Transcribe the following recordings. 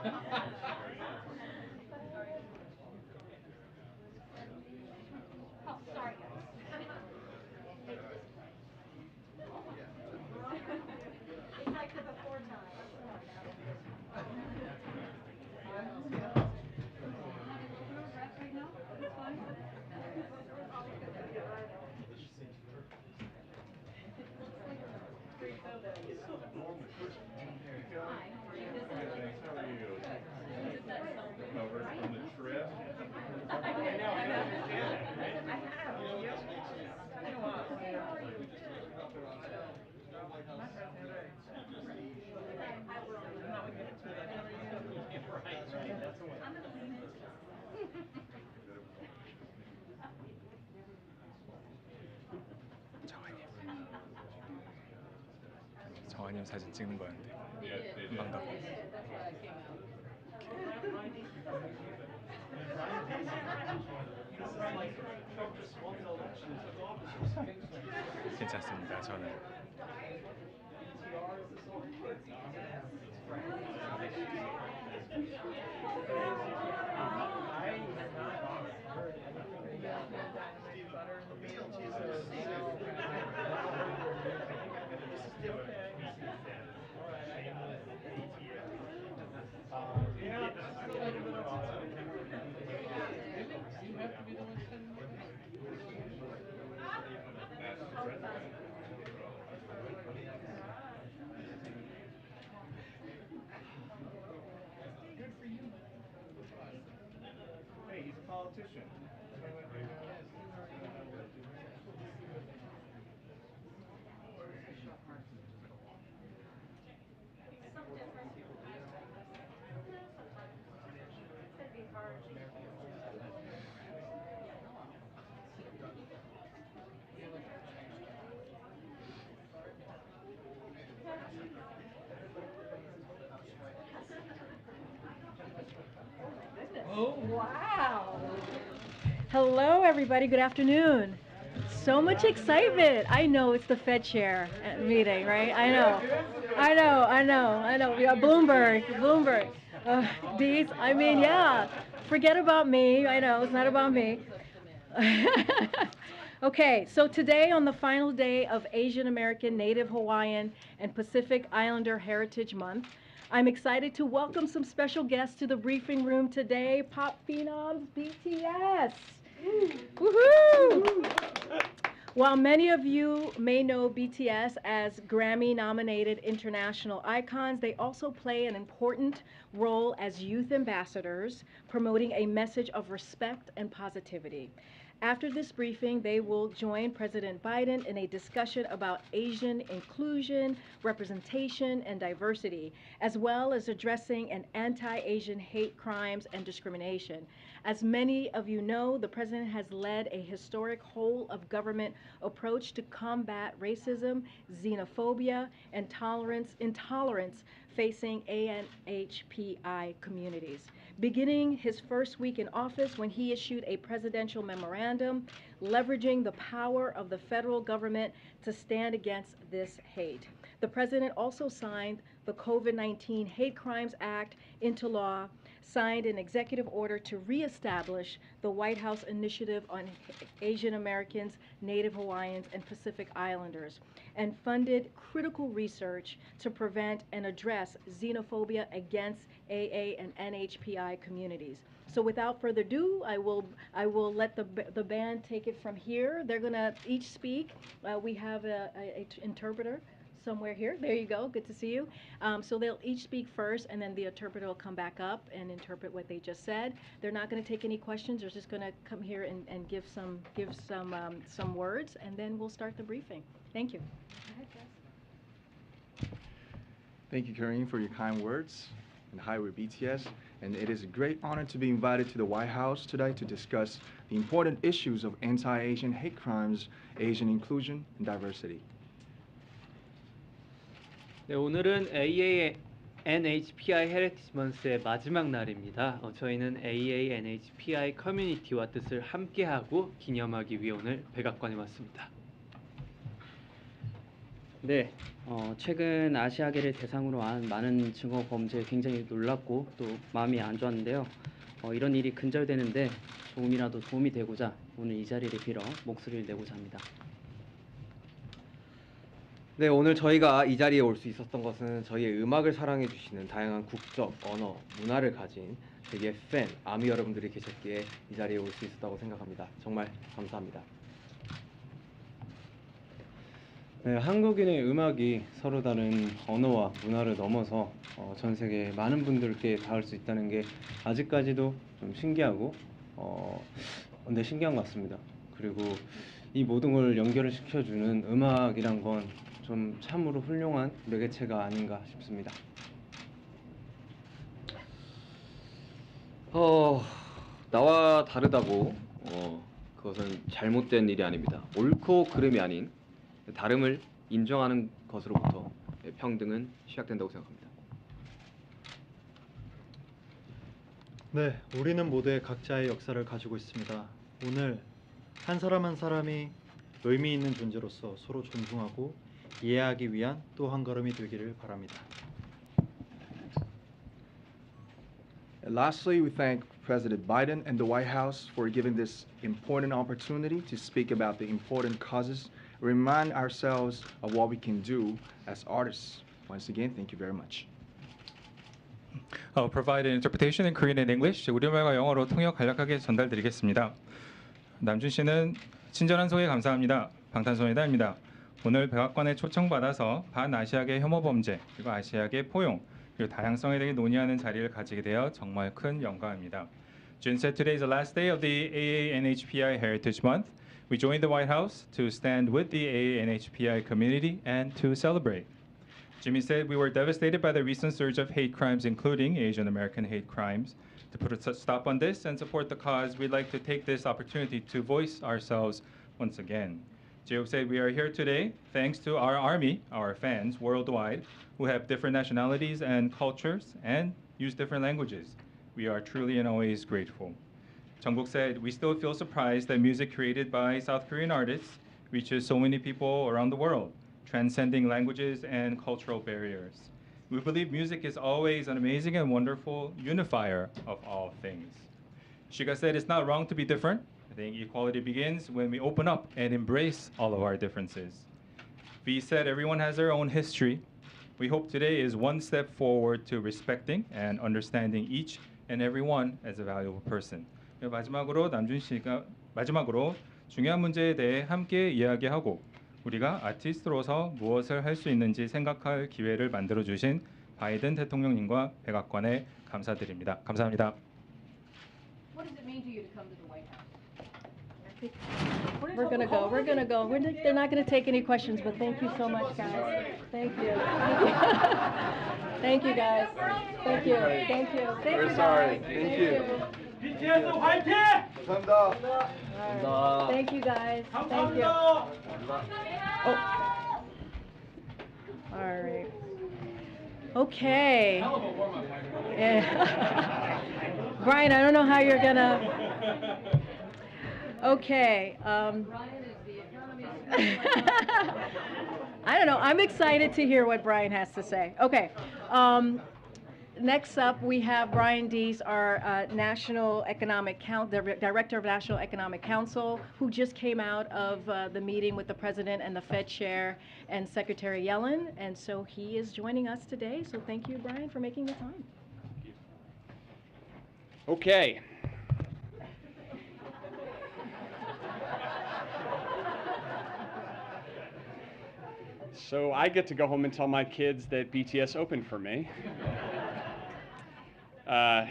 Oh, sorry, guys. It's like the before time. Recovered from the trip. 정한이 사진 찍는 거였는데 금방 다 괜찮습니다. 저는 Hey, he's a politician. Wow. Hello, everybody. Good afternoon. So much excitement. I know it's the Fed chair meeting, right? I know. We got Bloomberg. These, I mean, yeah. Forget about me. I know, it's not about me. Okay, so today on the final day of Asian American, Native Hawaiian, and Pacific Islander Heritage Month, I'm excited to welcome some special guests to the briefing room today, pop phenoms BTS. Woohoo! While many of you may know BTS as Grammy-nominated international icons, they also play an important role as youth ambassadors, promoting a message of respect and positivity. After this briefing, they will join President Biden in a discussion about Asian inclusion, representation, and diversity, as well as addressing an anti-Asian hate crimes and discrimination. As many of you know, the president has led a historic whole-of-government approach to combat racism, xenophobia, and intolerance facing ANHPI communities. Beginning his first week in office when he issued a presidential memorandum leveraging the power of the federal government to stand against this hate. The president also signed the COVID-19 Hate Crimes Act into law, signed an executive order to reestablish the White House Initiative on Asian Americans, Native Hawaiians, and Pacific Islanders, and funded critical research to prevent and address xenophobia against AA and NHPI communities. So without further ado, I will let the band take it from here. They're gonna each speak. We have a interpreter somewhere here. There you go. Good to see you. So they'll each speak first, and then the interpreter will come back up and interpret what they just said. They're not going to take any questions. They're just going to come here and give some words, and then we'll start the briefing. Thank you. Go ahead, Jess. Thank you, Karine, for your kind words. And hi, we're BTS, and it is a great honor to be invited to the White House today to discuss the important issues of anti-Asian hate crimes, Asian inclusion, and diversity. 네, 오늘은 AANHPI 헤리티지 먼스의 마지막 날입니다. 저희는 AANHPI 커뮤니티와 뜻을 함께하고 기념하기 위해 오늘 백악관에 왔습니다. 네, 최근 아시아계를 대상으로 한 많은 증오 범죄에 굉장히 놀랍고 또 마음이 안 좋았는데요. 이런 일이 근절되는데 조금이라도 도움이 되고자 오늘 이 자리를 빌어 목소리를 내고자 합니다. 네, 오늘 저희가 이 자리에 올 수 있었던 것은 저희의 음악을 사랑해 주시는 다양한 국적, 언어, 문화를 가진 저희의 팬, 아미 여러분들이 계셨기에 이 자리에 올 수 있었다고 생각합니다. 정말 감사합니다. 네, 한국인의 음악이 서로 다른 언어와 문화를 넘어서 전 세계 많은 분들께 닿을 수 있다는 게 아직까지도 좀 신기하고 근데 신기한 것 같습니다. 그리고 이 모든 걸 연결을 시켜주는 음악이란 건 좀 참으로 훌륭한 매개체가 아닌가 싶습니다. 나와 다르다고 그것은 잘못된 일이 아닙니다. 옳고 그름이 아닌 다름을 인정하는 것으로부터 평등은 시작된다고 생각합니다. 네, 우리는 모두의 각자의 역사를 가지고 있습니다. 오늘 한 사람 한 사람이 의미 있는 존재로서 서로 존중하고 이해하기 위한 또 한 걸음이 되기를 바랍니다. And lastly, we thank President Biden and the White House for giving this important opportunity to speak about the important causes, remind ourselves of what we can do as artists. Once again, thank you very much. I'll provide an interpretation in Korean and English. 우리말과 영어로 통역 간략하게 전달드리겠습니다. 남준 씨는 친절한 소개 감사합니다. 방탄소년단입니다. 오늘 백악관에 초청받아서 반아시아계 혐오 범죄 그리고 아시아계 포용 그리고 다양성에 대해 논의하는 자리를 가지게 되어 정말 큰 영광입니다. Jun said today is the last day of the AANHPI Heritage Month. We joined the White House to stand with the AANHPI community and to celebrate. Jimmy said we were devastated by the recent surge of hate crimes, including Asian American hate crimes. To put a stop on this and support the cause, we'd like to take this opportunity to voice ourselves once again. Job said we are here today thanks to our army, our fans worldwide, who have different nationalities and cultures and use different languages. We are truly and always grateful. Jungkook said we still feel surprised that music created by South Korean artists reaches so many people around the world, transcending languages and cultural barriers. We believe music is always an amazing and wonderful unifier of all things. Shiga said it's not wrong to be different. I think equality begins when we open up and embrace all of our differences. V said everyone has their own history. We hope today is one step forward to respecting and understanding each and every one as a valuable person. 마지막으로 남준 씨가 중요한 문제에 대해 함께 이야기하고 우리가 아티스트로서 무엇을 할 수 있는지 생각할 기회를 만들어 주신 바이든 대통령님과 백악관에 감사드립니다. 감사합니다. What does it mean to you to come to the White House? We're gonna go. They're not gonna take any questions, but thank you so much, guys. Thank you. Thank you, guys. Thank you. Thank you. Thank you, guys. Thank you. BTS 화이팅! 감사합니다. All right. Thank you, guys. Thank you. Oh. All right. Okay. Yeah. Brian, I don't know how you're gonna. Okay. I don't know. I'm excited to hear what Brian has to say. Okay. Next up, we have Brian Deese, our Director of National Economic Council, who just came out of the meeting with the President and the Fed Chair and Secretary Yellen. And so he is joining us today. So thank you, Brian, for making the time. Okay. So I get to go home and tell my kids that BTS opened for me. I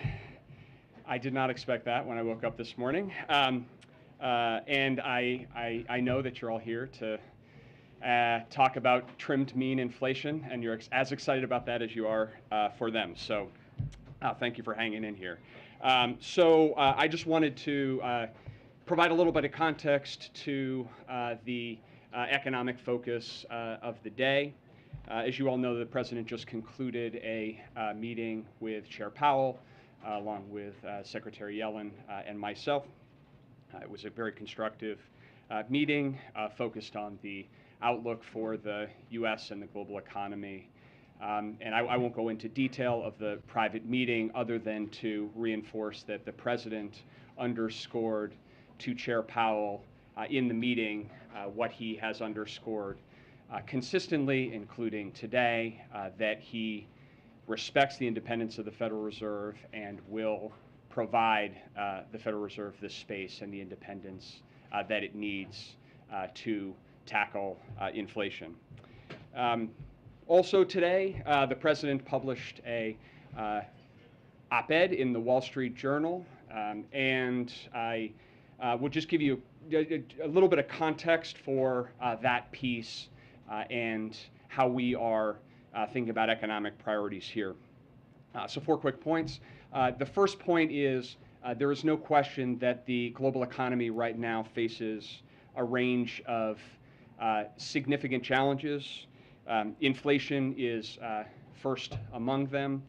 did not expect that when I woke up this morning. And I know that you're all here to talk about trimmed mean inflation, and you're as excited about that as you are for them. So thank you for hanging in here. I just wanted to provide a little bit of context to the economic focus of the day. As you all know, the President just concluded a meeting with Chair Powell, along with Secretary Yellen and myself. It was a very constructive meeting focused on the outlook for the U.S. and the global economy. And I won't go into detail of the private meeting other than to reinforce that the President underscored to Chair Powell in the meeting what he has underscored consistently, including today, that he respects the independence of the Federal Reserve and will provide the Federal Reserve the space and the independence that it needs to tackle inflation. Also today, the President published a op-ed in the Wall Street Journal, and I will just give you a little bit of context for that piece and how we are thinking about economic priorities here. So 4 quick points. The first point is there is no question that the global economy right now faces a range of significant challenges. Inflation is first among them.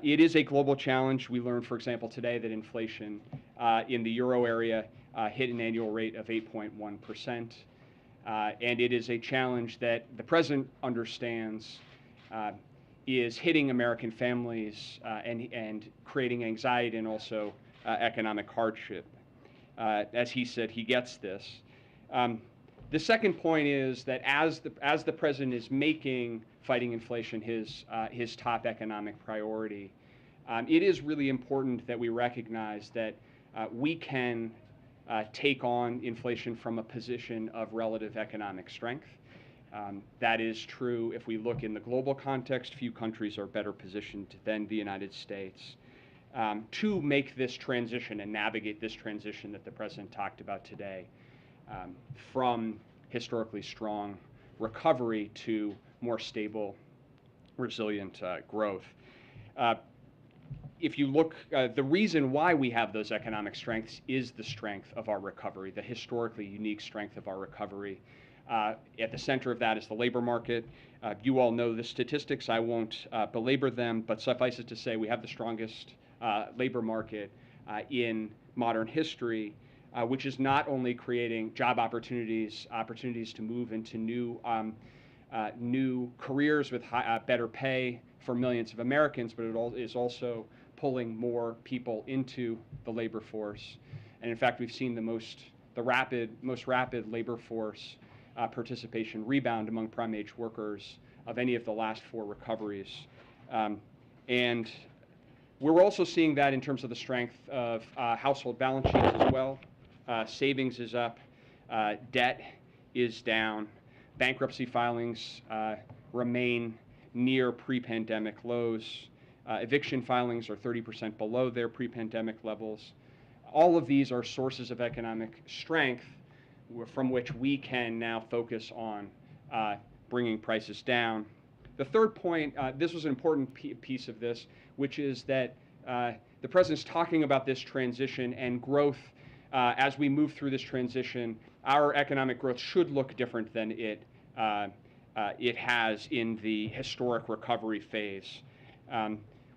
It is a global challenge. We learned, for example, today that inflation in the euro area hit an annual rate of 8.1%. And it is a challenge that the President understands is hitting American families and creating anxiety and also economic hardship. As he said, he gets this. The second point is that as the President is making fighting inflation his top economic priority, it is really important that we recognize that we can take on inflation from a position of relative economic strength. That is true if we look in the global context. Few countries are better positioned than the United States to make this transition and navigate this transition that the President talked about today from historically strong recovery to more stable, resilient growth. If you look, the reason why we have those economic strengths is the strength of our recovery, the historically unique strength of our recovery. At the center of that is the labor market. You all know the statistics. I won't belabor them, but suffice it to say we have the strongest labor market in modern history, which is not only creating job opportunities to move into new careers with better pay for millions of Americans, but it is also pulling more people into the labor force. And in fact, we've seen the most rapid labor force participation rebound among prime age workers of any of the last 4 recoveries. And we're also seeing that in terms of the strength of household balance sheets as well. Savings is up, debt is down, bankruptcy filings remain near pre-pandemic lows. Eviction filings are 30% below their pre-pandemic levels. All of these are sources of economic strength from which we can now focus on bringing prices down. The third point, this was an important piece of this, which is that the President's talking about this transition and growth. As we move through this transition, our economic growth should look different than it has in the historic recovery phase.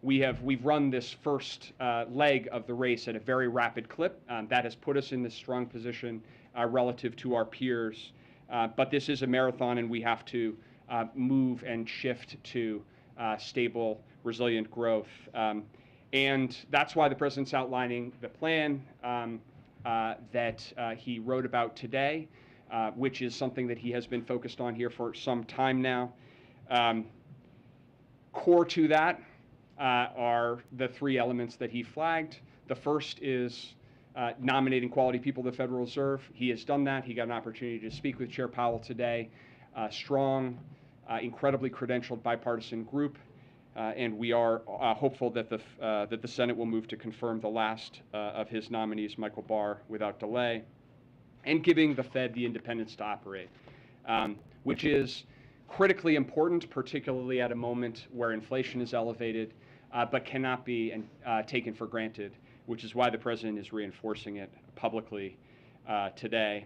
We've run this first leg of the race at a very rapid clip. That has put us in this strong position relative to our peers. But this is a marathon, and we have to move and shift to stable, resilient growth. And that's why the President's outlining the plan that he wrote about today, which is something that he has been focused on here for some time now. Core to that are the 3 elements that he flagged. The first is nominating quality people to the Federal Reserve. He has done that. He got an opportunity to speak with Chair Powell today. Strong, incredibly credentialed bipartisan group. And we are hopeful that the Senate will move to confirm the last of his nominees, Michael Barr, without delay, and giving the Fed the independence to operate, which is critically important, particularly at a moment where inflation is elevated, but cannot be taken for granted, which is why the President is reinforcing it publicly today.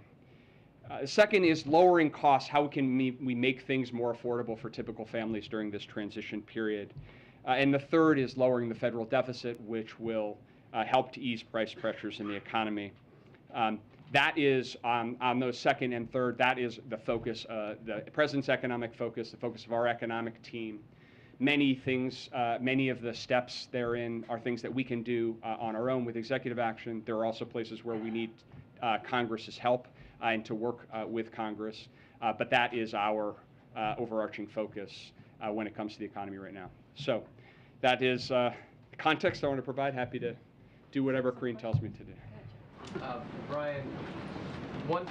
Second is lowering costs. How can we make things more affordable for typical families during this transition period? And the third is lowering the federal deficit, which will help to ease price pressures in the economy. that is on those second and third. That is the focus, the president's economic focus, the focus of our economic team. Many things, many of the steps therein are things that we can do on our own with executive action. There are also places where we need Congress's help and to work with Congress. But that is our overarching focus when it comes to the economy right now. So that is the context I want to provide. Happy to do whatever Karine tells me to do. Brian, one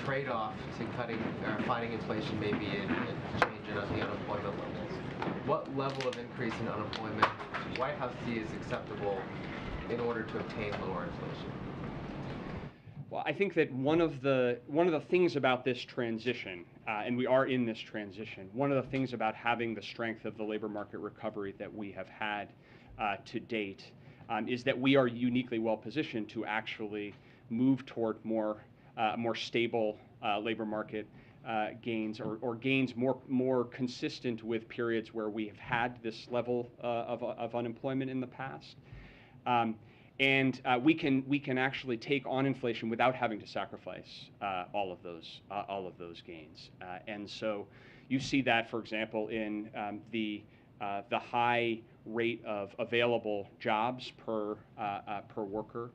trade-off to cutting or fighting inflation may be a change in the unemployment levels. What level of increase in unemployment does the White House see as acceptable in order to obtain lower inflation? Well, I think that one of the things about this transition, and we are in this transition, one of the things about having the strength of the labor market recovery that we have had to date is that we are uniquely well positioned to actually move toward more stable labor market gains or gains more consistent with periods where we have had this level of unemployment in the past. And we can actually take on inflation without having to sacrifice all of those gains. And so you see that, for example, in the high rate of available jobs per worker.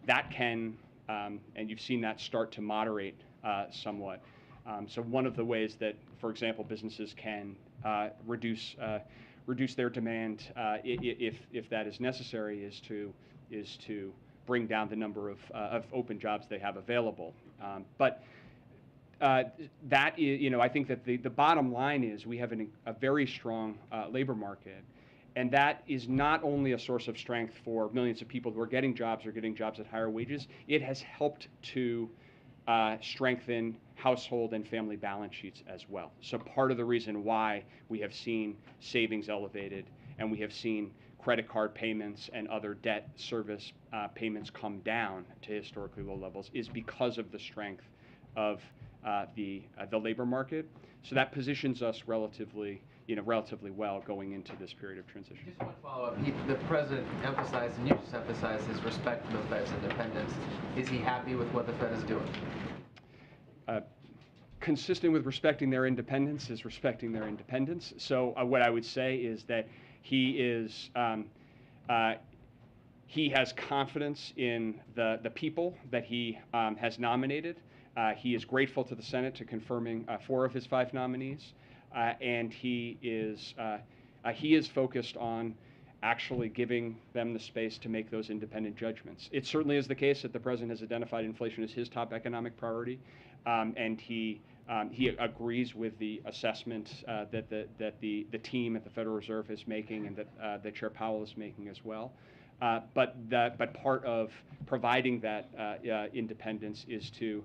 That can, and you've seen that start to moderate somewhat. So one of the ways that, for example, businesses can reduce their demand if that is necessary is to bring down the number of open jobs they have available. But that is, I think that the bottom line is we have a very strong labor market, and that is not only a source of strength for millions of people who are getting jobs or getting jobs at higher wages. It has helped to strengthen household and family balance sheets as well. So part of the reason why we have seen savings elevated and we have seen credit card payments and other debt service payments come down to historically low levels is because of the strength of the labor market. So that positions us relatively well going into this period of transition. Just one follow-up. The president emphasized, and you just emphasized, his respect for the Fed's independence. Is he happy with what the Fed is doing? Consistent with respecting their independence is respecting their independence. So what I would say is that he has confidence in the people that he has nominated. He is grateful to the Senate to confirming 4 of his 5 nominees, and he is focused on actually giving them the space to make those independent judgments. It certainly is the case that the president has identified inflation as his top economic priority, and he agrees with the assessment that the team at the Federal Reserve is making and that Chair Powell is making as well. But part of providing that independence is to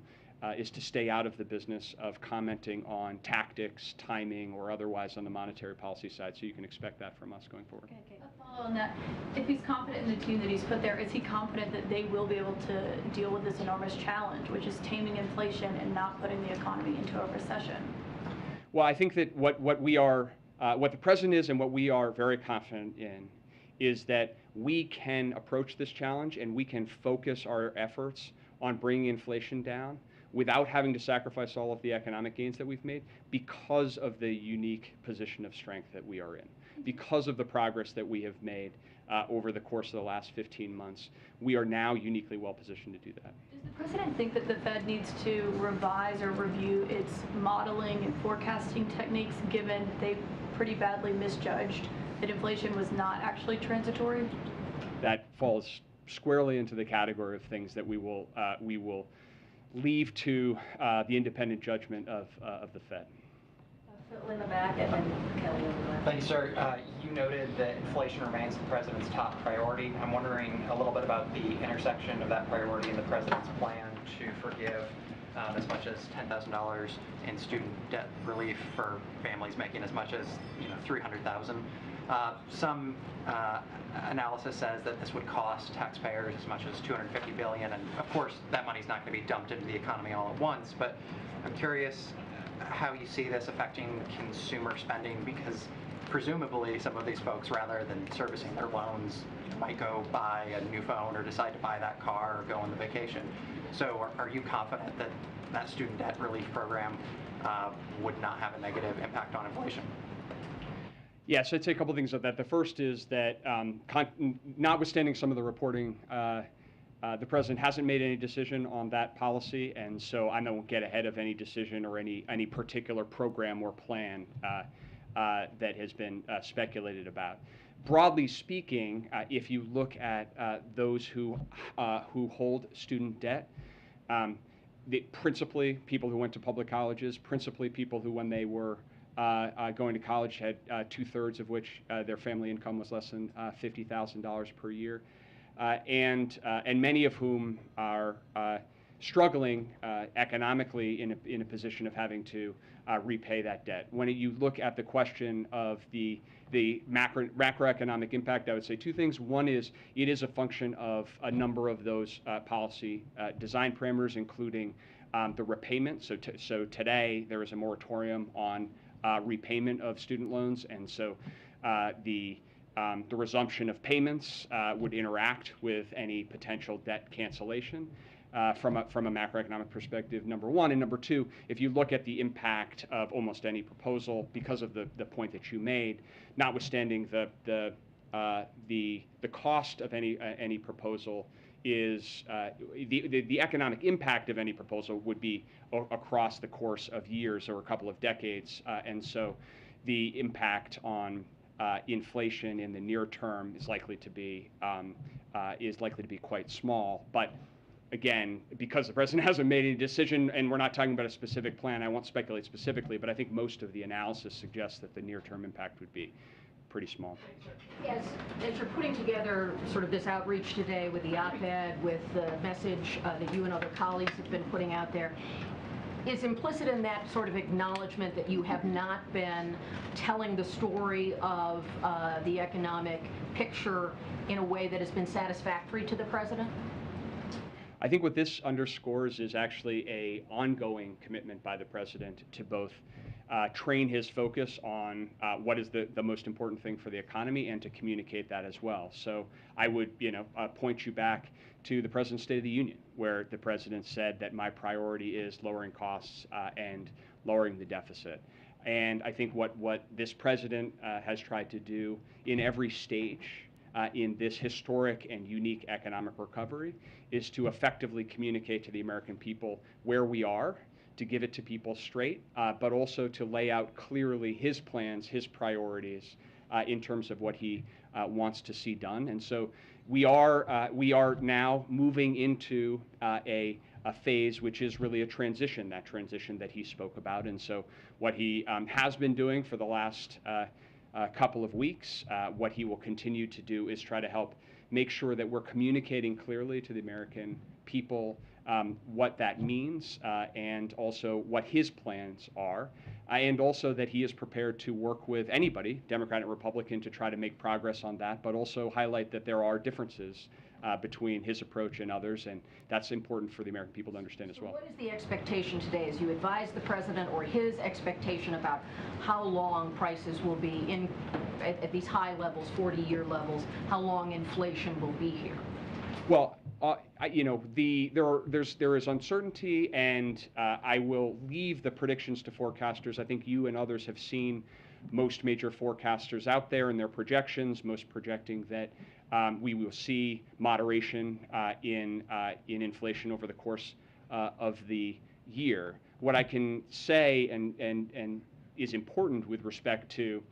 stay out of the business of commenting on tactics, timing, or otherwise on the monetary policy side. So you can expect that from us going forward. Okay. A follow on that. If he's confident in the team that he's put there, is he confident that they will be able to deal with this enormous challenge, which is taming inflation and not putting the economy into a recession? Well, I think that what the president is and what we are very confident in is that we can approach this challenge and we can focus our efforts on bringing inflation down without having to sacrifice all of the economic gains that we've made because of the unique position of strength that we are in. Because of the progress that we have made over the course of the last 15 months, we are now uniquely well positioned to do that. Does the president think that the Fed needs to revise or review its modeling and forecasting techniques, given they pretty badly misjudged that inflation was not actually transitory? That falls squarely into the category of things that we will leave to the independent judgment of the Fed. Phil in the back and then Kelly in the back. Thank you, sir. You noted that inflation remains the president's top priority. I'm wondering a little bit about the intersection of that priority and the president's plan to forgive as much as $10,000 in student debt relief for families making as much as $300,000. Some analysis says that this would cost taxpayers as much as $250 billion, and of course that money's not going to be dumped into the economy all at once. But I'm curious how you see this affecting consumer spending, because presumably some of these folks, rather than servicing their loans, might go buy a new phone or decide to buy that car or go on the vacation. So are you confident that that student debt relief program would not have a negative impact on inflation? Yeah, so I'd say a couple things of that. The first is that notwithstanding some of the reporting, the president hasn't made any decision on that policy, and so I won't get ahead of any decision or any particular program or plan that has been speculated about. Broadly speaking, if you look at those who hold student debt, principally people who went to public colleges, principally people who, when they were going to college, had 2/3 of which their family income was less than $50,000 per year, and many of whom are struggling economically in a position of having to repay that debt. When you look at the question of the macroeconomic impact, I would say two things. One is it is a function of a number of those policy design parameters, including the repayment. So today there is a moratorium on repayment of student loans, and so the resumption of payments would interact with any potential debt cancellation. From a macroeconomic perspective, number one. And number two, if you look at the impact of almost any proposal, because of the point that you made, notwithstanding the cost of any proposal is the economic impact of any proposal would be across the course of years or a couple of decades, and so the impact on inflation in the near term is likely to be quite small. But again, because the president hasn't made any decision, and we're not talking about a specific plan, I won't speculate specifically, but I think most of the analysis suggests that the near-term impact would be pretty small. As you're putting together sort of this outreach today with the op-ed, with the message that you and other colleagues have been putting out there, is implicit in that sort of acknowledgement that you have not been telling the story of the economic picture in a way that has been satisfactory to the president? I think what this underscores is actually an ongoing commitment by the president to both train his focus on what is the most important thing for the economy and to communicate that as well. So I would point you back to the President's State of the Union, where the president said that my priority is lowering costs and lowering the deficit. And I think what this president has tried to do in every stage in this historic and unique economic recovery is to effectively communicate to the American people where we are, to give it to people straight, but also to lay out clearly his plans, his priorities in terms of what he wants to see done. And so we are now moving into a phase which is really a transition, that transition that he spoke about. And so what he has been doing for the last couple of weeks, what he will continue to do is try to help make sure that we're communicating clearly to the American people what that means and also what his plans are, and also that he is prepared to work with anybody, Democrat and Republican, to try to make progress on that, but also highlight that there are differences between his approach and others, and that's important for the American people to understand as well. What is the expectation today as you advise the president, or his expectation about how long prices will be at these high levels, 40-year levels, how long inflation will be here? Well, there is uncertainty, and I will leave the predictions to forecasters. I think you and others have seen most major forecasters out there and their projections, most projecting that we will see moderation in inflation over the course of the year. What I can say and is important with respect to,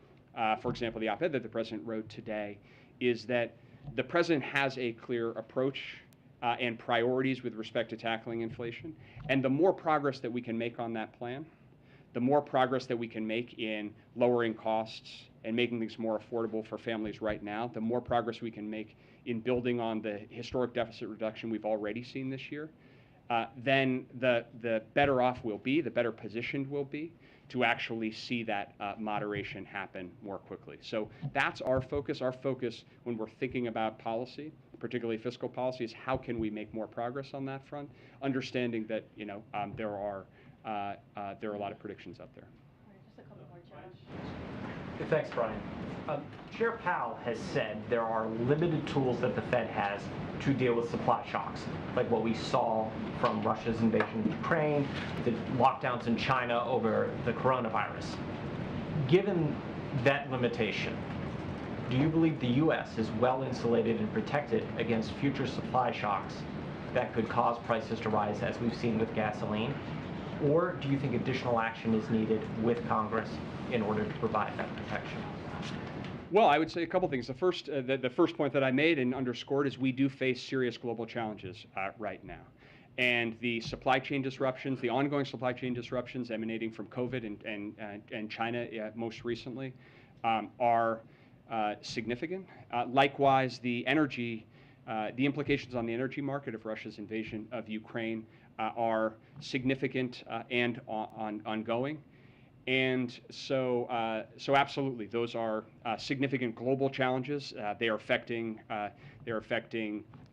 for example, the op-ed that the president wrote today, is that the president has a clear approach and priorities with respect to tackling inflation. And the more progress that we can make on that plan, the more progress that we can make in lowering costs and making things more affordable for families right now, the more progress we can make in building on the historic deficit reduction we've already seen this year, then the better off we'll be, the better positioned we'll be to actually see that moderation happen more quickly. So that's our focus. Our focus when we're thinking about policy, particularly fiscal policy, is how can we make more progress on that front, understanding that there are a lot of predictions out there. Just a couple more, Josh. Thanks, Brian. Chair Powell has said there are limited tools that the Fed has to deal with supply shocks, like what we saw from Russia's invasion of Ukraine, the lockdowns in China over the coronavirus. Given that limitation, do you believe the U.S. is well insulated and protected against future supply shocks that could cause prices to rise, as we've seen with gasoline? Or do you think additional action is needed with Congress in order to provide that protection? Well, I would say a couple things. The first point that I made and underscored is we do face serious global challenges right now. And the supply chain disruptions, the ongoing supply chain disruptions emanating from COVID and China most recently are significant. Likewise, the implications on the energy market of Russia's invasion of Ukraine are significant and ongoing. And so absolutely, those are significant global challenges. They are affecting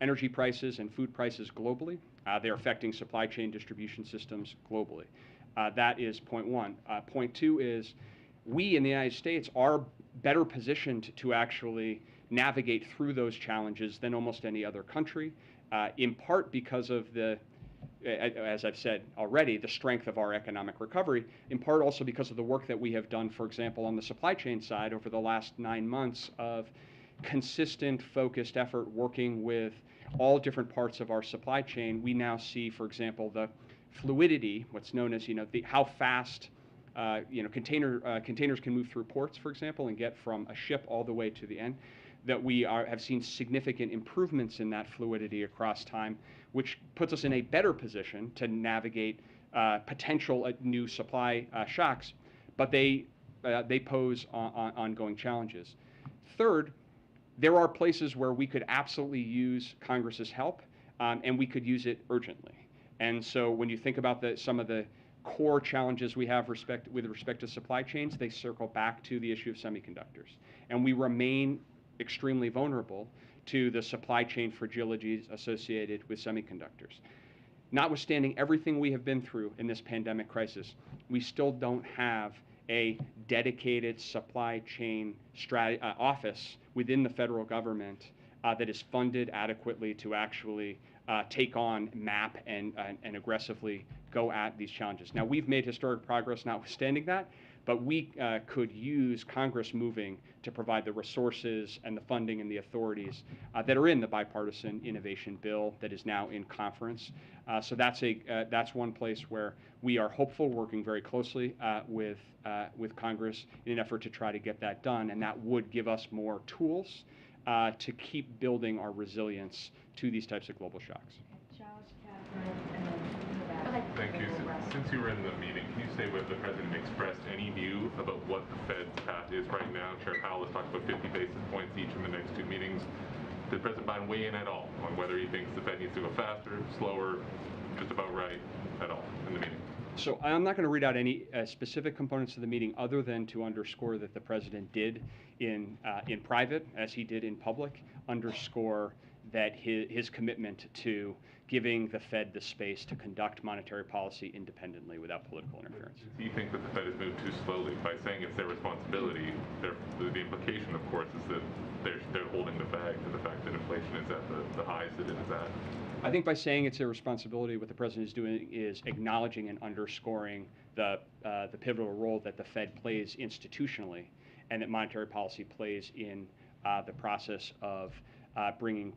energy prices and food prices globally. They are affecting supply chain distribution systems globally. That is point one. Point two is we in the United States are better positioned to actually navigate through those challenges than almost any other country, in part because of as I've said already, the strength of our economic recovery, in part also because of the work that we have done, for example, on the supply chain side over the last 9 months of consistent, focused effort working with all different parts of our supply chain. We now see, for example, the fluidity, what's known as, how fast containers can move through ports, for example, and get from a ship all the way to the end, that we have seen significant improvements in that fluidity across time, which puts us in a better position to navigate potential new supply shocks, but they pose ongoing challenges. Third, there are places where we could absolutely use Congress's help, and we could use it urgently. And so when you think about some of the core challenges we have with respect to supply chains, they circle back to the issue of semiconductors. And we remain extremely vulnerable to the supply chain fragilities associated with semiconductors. Notwithstanding everything we have been through in this pandemic crisis, we still don't have a dedicated supply chain office within the federal government that is funded adequately to actually take on, map, and aggressively go at these challenges. Now, we've made historic progress notwithstanding that, but we could use Congress moving to provide the resources and the funding and the authorities that are in the bipartisan innovation bill that is now in conference. So that's one place where we are hopeful, working very closely with Congress in an effort to try to get that done, and that would give us more tools to keep building our resilience to these types of global shocks. Thank you. Since you were in the meeting, can you say whether the President expressed any view about what the Fed's path is right now? Chair Powell has talked about 50 basis points each in the next 2 meetings. Did President Biden weigh in at all on whether he thinks the Fed needs to go faster, slower, just about right at all in the meeting? So I'm not going to read out any specific components of the meeting other than to underscore that the President did in private, as he did in public, underscore that his commitment to giving the Fed the space to conduct monetary policy independently without political interference. Do you think that the Fed has moved too slowly by saying it's their responsibility? The implication, of course, is that they're holding the bag to the fact that inflation is at the highs that it is at. I think by saying it's their responsibility, what the President is doing is acknowledging and underscoring the pivotal role that the Fed plays institutionally, and that monetary policy plays in the process of bringing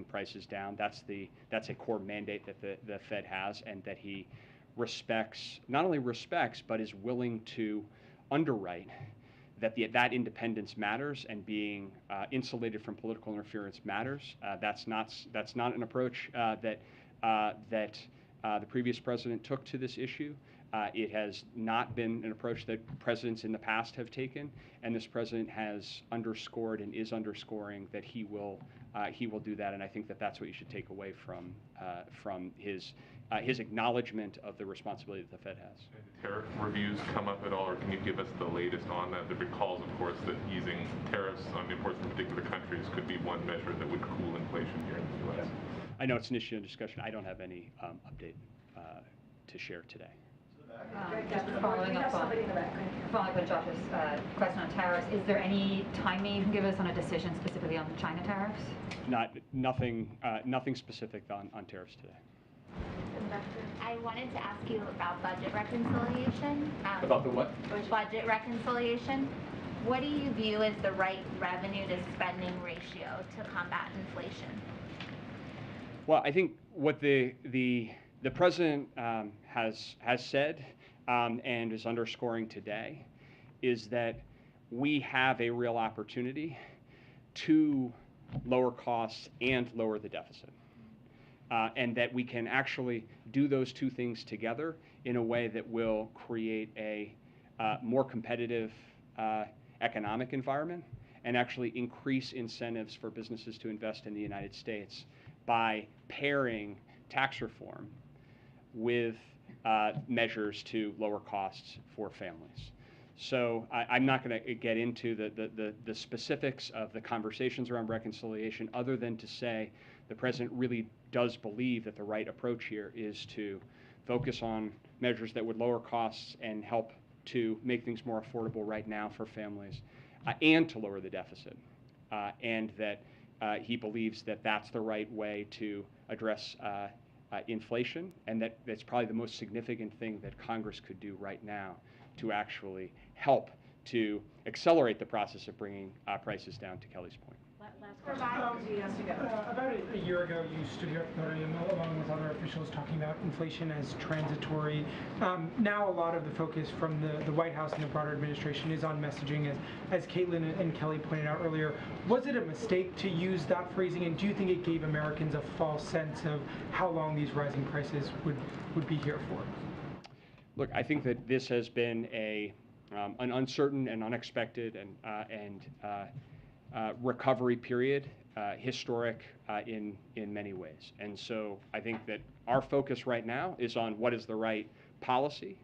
prices down. That's a core mandate that the Fed has, and that he not only respects, but is willing to underwrite that independence matters, and being insulated from political interference matters. That's not an approach that the previous president took to this issue. It has not been an approach that presidents in the past have taken, and this president has underscored and is underscoring that he will do that. And I think that that's what you should take away from his acknowledgement of the responsibility that the Fed has. Tariff reviews come up at all, or can you give us the latest on that? There recalls, of course, that easing tariffs on imports from particular countries could be one measure that would cool inflation here in the U.S. I know it's an issue of discussion. I don't have any update to share today. Just following up on Josh's question on tariffs, is there any timing you can give us on a decision specifically on China tariffs? Nothing specific on tariffs today. I wanted to ask you about budget reconciliation. About the what? Budget reconciliation. What do you view as the right revenue to spending ratio to combat inflation? Well, I think what the president has said and is underscoring today is that we have a real opportunity to lower costs and lower the deficit. And that we can actually do those two things together in a way that will create a more competitive economic environment and actually increase incentives for businesses to invest in the United States by pairing tax reform with measures to lower costs for families. So I'm not going to get into the specifics of the conversations around reconciliation other than to say the president really does believe that the right approach here is to focus on measures that would lower costs and help to make things more affordable right now for families and to lower the deficit. And that he believes that that's the right way to address inflation, and that's probably the most significant thing that Congress could do right now to actually help to accelerate the process of bringing prices down, to Kelly's point. About a year ago, you stood here at the podium along with other officials talking about inflation as transitory. Now a lot of the focus from the White House and the broader administration is on messaging, as Caitlin and Kelly pointed out earlier. Was it a mistake to use that phrasing, and do you think it gave Americans a false sense of how long these rising prices would be here for? Look, I think that this has been an uncertain and unexpected and recovery period, historic in many ways. And so I think that our focus right now is on what is the right policy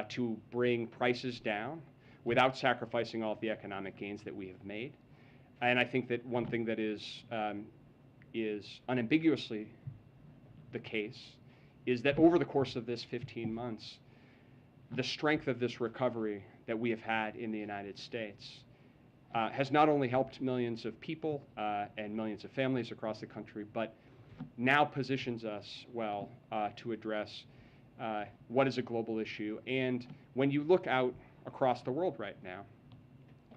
to bring prices down without sacrificing all of the economic gains that we have made. And I think that one thing that is unambiguously the case is that over the course of this 15 months, the strength of this recovery that we have had in the United States has not only helped millions of people and millions of families across the country, but now positions us well to address what is a global issue. And when you look out across the world right now,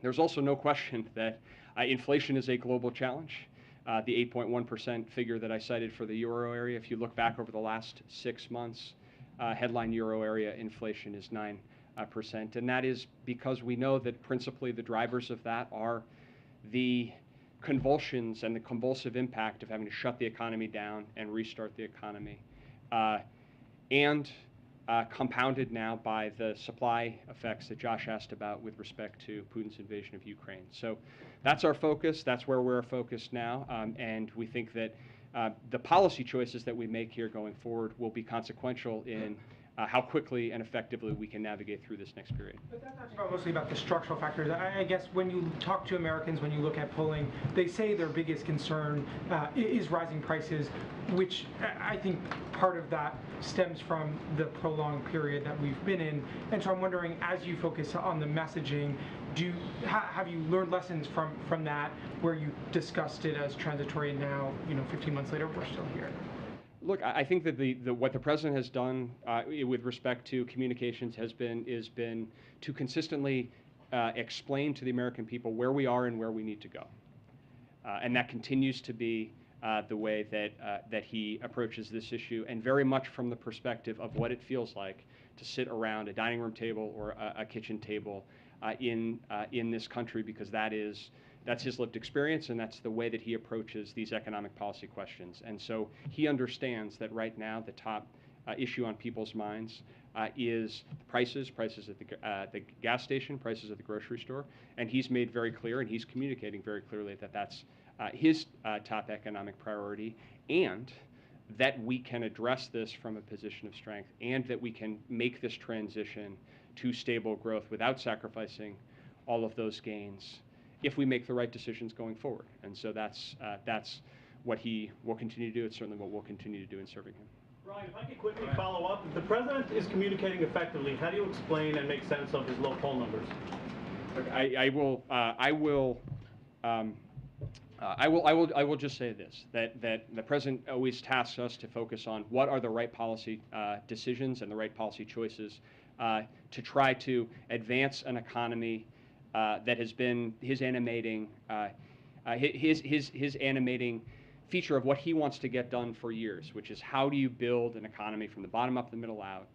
there's also no question that inflation is a global challenge. The 8.1% figure that I cited for the euro area, if you look back over the last 6 months, headline euro area inflation is 9%. And that is because we know that principally the drivers of that are the convulsions and the convulsive impact of having to shut the economy down and restart the economy, and compounded now by the supply effects that Josh asked about with respect to Putin's invasion of Ukraine. So that's our focus. That's where we're focused now. And we think that the policy choices that we make here going forward will be consequential in how quickly and effectively we can navigate through this next period. But that's not mostly about the structural factors. I guess when you talk to Americans, when you look at polling, they say their biggest concern is rising prices, which I think part of that stems from the prolonged period that we've been in. And so I'm wondering, as you focus on the messaging, have you learned lessons from that, where you discussed it as transitory, and now, 15 months later, we're still here? Look, I think that what the president has done with respect to communications has been to consistently explain to the American people where we are and where we need to go, and that continues to be the way that he approaches this issue, and very much from the perspective of what it feels like to sit around a dining room table or a kitchen table in this country, because that's his lived experience, and that's the way that he approaches these economic policy questions. And so he understands that right now the top issue on people's minds is prices at the gas station, prices at the grocery store, and he's made very clear, and he's communicating very clearly that that's his top economic priority, and that we can address this from a position of strength, and that we can make this transition to stable growth without sacrificing all of those gains if we make the right decisions going forward. And so that's what he will continue to do. It's certainly what we'll continue to do in serving him. Brian, if I could quickly follow up, if the president is communicating effectively, how do you explain and make sense of his low poll numbers? Look, I will just say this, that the president always tasks us to focus on what are the right policy decisions and the right policy choices to try to advance an economy that has been his animating feature of what he wants to get done for years, which is how do you build an economy from the bottom up, the middle out,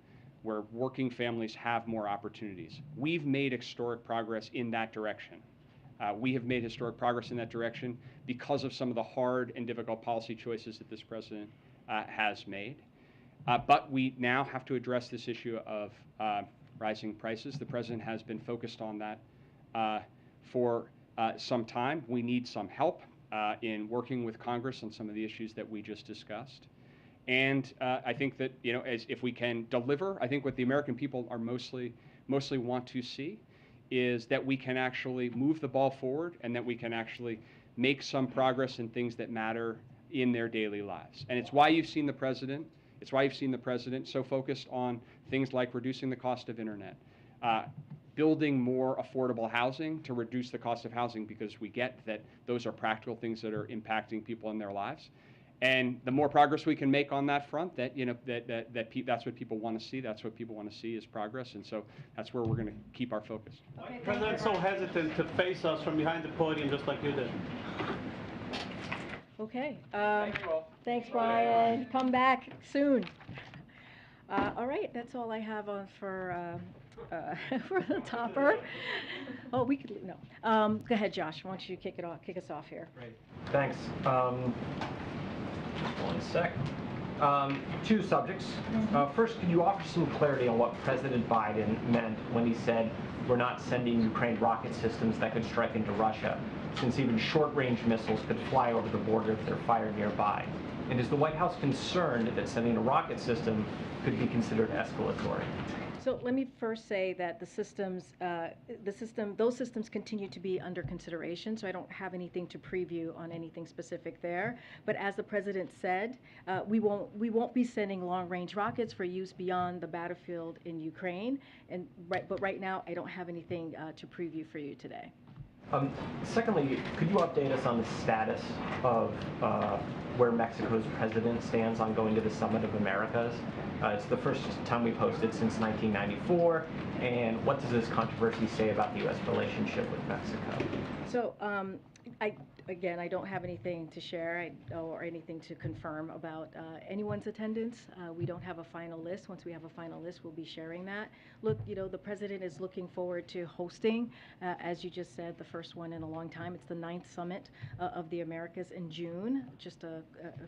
where working families have more opportunities. We've made historic progress in that direction. We have made historic progress in that direction because of some of the hard and difficult policy choices that this president has made. But we now have to address this issue of rising prices. The president has been focused on that for some time. We need some help in working with Congress on some of the issues that we just discussed. And I think that, if we can deliver, I think what the American people are mostly want to see is that we can actually move the ball forward and that we can actually make some progress in things that matter in their daily lives. And it's why you've seen the president so focused on things like reducing the cost of internet, building more affordable housing to reduce the cost of housing, because we get that those are practical things that are impacting people in their lives. And the more progress we can make on that front, that's what people want to see. That's what people want to see is progress, and so that's where we're going to keep our focus. Why is the president so hesitant to face us from behind the podium just like you did? Okay. Thank you all. Thanks, Brian. Come back soon. All right, that's all I have on for the topper. Oh, we could no. Go ahead, Josh. Why don't you kick us off here? Great. Thanks. One sec. Two subjects. First, can you offer some clarity on what President Biden meant when he said we're not sending Ukraine rocket systems that could strike into Russia, since even short-range missiles could fly over the border if they're fired nearby? And is the White House concerned that sending a rocket system could be considered escalatory? So let me first say that those systems continue to be under consideration, so I don't have anything to preview on anything specific there. But as the president said, we won't be sending long-range rockets for use beyond the battlefield in Ukraine. But right now, I don't have anything to preview for you today. Secondly, could you update us on the status of where Mexico's president stands on going to the Summit of Americas? It's the first time we've hosted since 1994, and what does this controversy say about the U.S. relationship with Mexico? So, I don't have anything to share or anything to confirm about anyone's attendance. We don't have a final list. Once we have a final list, we'll be sharing that. Look, the president is looking forward to hosting, as you just said, the first one in a long time. It's the 9th Summit of the Americas in June, just a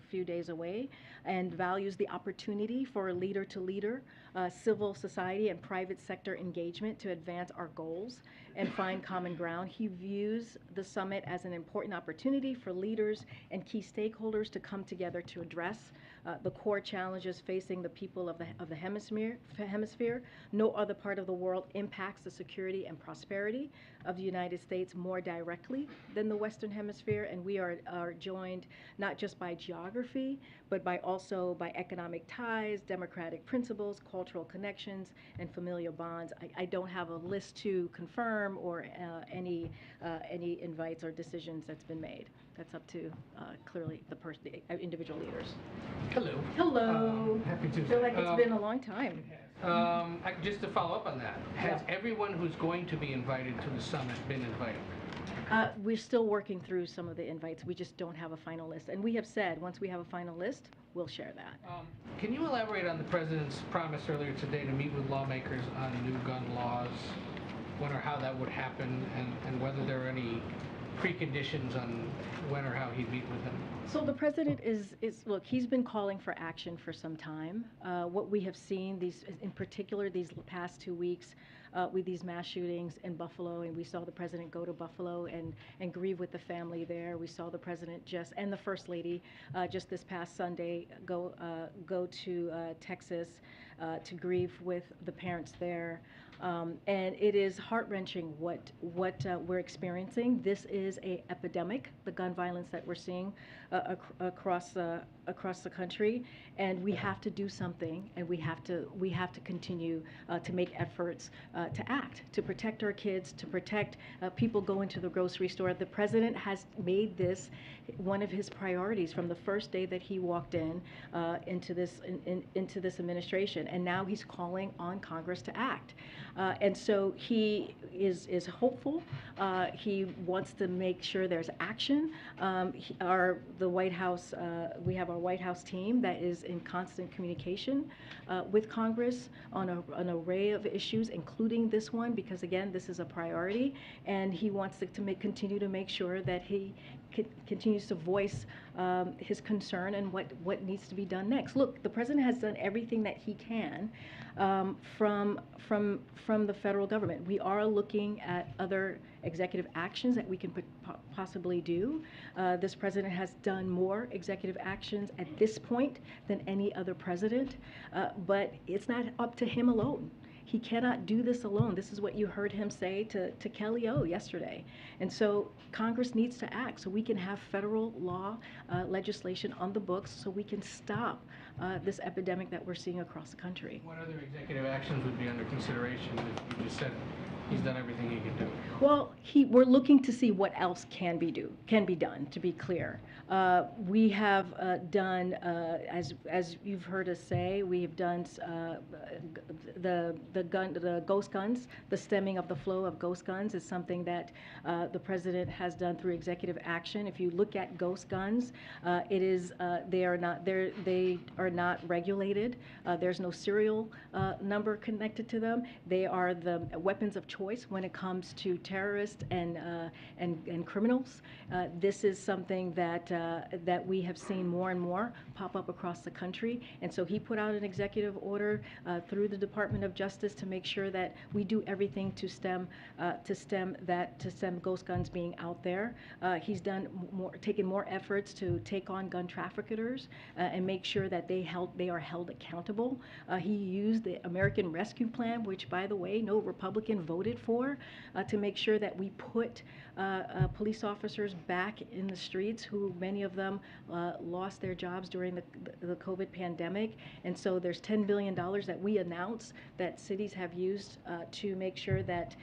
few days away, and values the opportunity for leader-to-leader, civil society and private sector engagement to advance our goals and find common ground. He views the summit as an important opportunity for leaders and key stakeholders to come together to address the core challenges facing the people of the hemisphere. No other part of the world impacts the security and prosperity of the United States more directly than the Western Hemisphere, and we are joined not just by geography, but also by economic ties, democratic principles, cultural connections, and familial bonds. I don't have a list to confirm or any invites or decisions that's been made. That's up to clearly the individual leaders. Hello. Hello. Happy Tuesday. I feel like it's been a long time. Just to follow up on that, has everyone who's going to be invited to the summit been invited? We're still working through some of the invites. We just don't have a final list. And we have said, once we have a final list, we'll share that. Can you elaborate on the president's promise earlier today to meet with lawmakers on new gun laws, when or how that would happen, and whether there are any preconditions on when or how he'd meet with them? So the president look, he's been calling for action for some time. What we have seen, in particular these past 2 weeks, with these mass shootings in Buffalo, and we saw the president go to Buffalo and grieve with the family there. We saw the president and the First Lady just this past Sunday go to Texas to grieve with the parents there. And it is heart-wrenching what we're experiencing. This is an epidemic, the gun violence that we're seeing across the country, and we have to do something, and we have to continue to make efforts to act, to protect our kids, to protect people going to the grocery store. The president has made this one of his priorities from the first day that he walked into this administration, and now he's calling on Congress to act. And so he is hopeful. He wants to make sure there's action. The White House, we have our White House team that is in constant communication with Congress on an array of issues, including this one, because again, this is a priority, and he wants to continue to make sure that he continues to voice his concern and what needs to be done next. Look, the president has done everything that he can from the federal government. We are looking at other executive actions that we can possibly do. This president has done more executive actions at this point than any other president, but it's not up to him alone. He cannot do this alone. This is what you heard him say to Kelly O yesterday. And so Congress needs to act so we can have federal law legislation on the books so we can stop this epidemic that we're seeing across the country. What other executive actions would be under consideration if you just said he's done everything he can do? Well, we're looking to see what else can be done, to be clear. We have done, as you've heard us say, we have done the ghost guns. The stemming of the flow of ghost guns is something that the president has done through executive action. If you look at ghost guns, they are not regulated. There's no serial number connected to them. They are the weapons of choice when it comes to terrorists and criminals. This is something that we have seen more and more pop up across the country, and so he put out an executive order through the Department of Justice to make sure that we do everything to stem ghost guns being out there. He's taken more efforts to take on gun traffickers and make sure that they are held accountable. He used the American Rescue Plan, which, by the way, no Republican voted for, to make sure that we put police officers back in the streets, who many of them lost their jobs during the COVID pandemic. And so there's $10 billion that we announced that cities have used to make sure that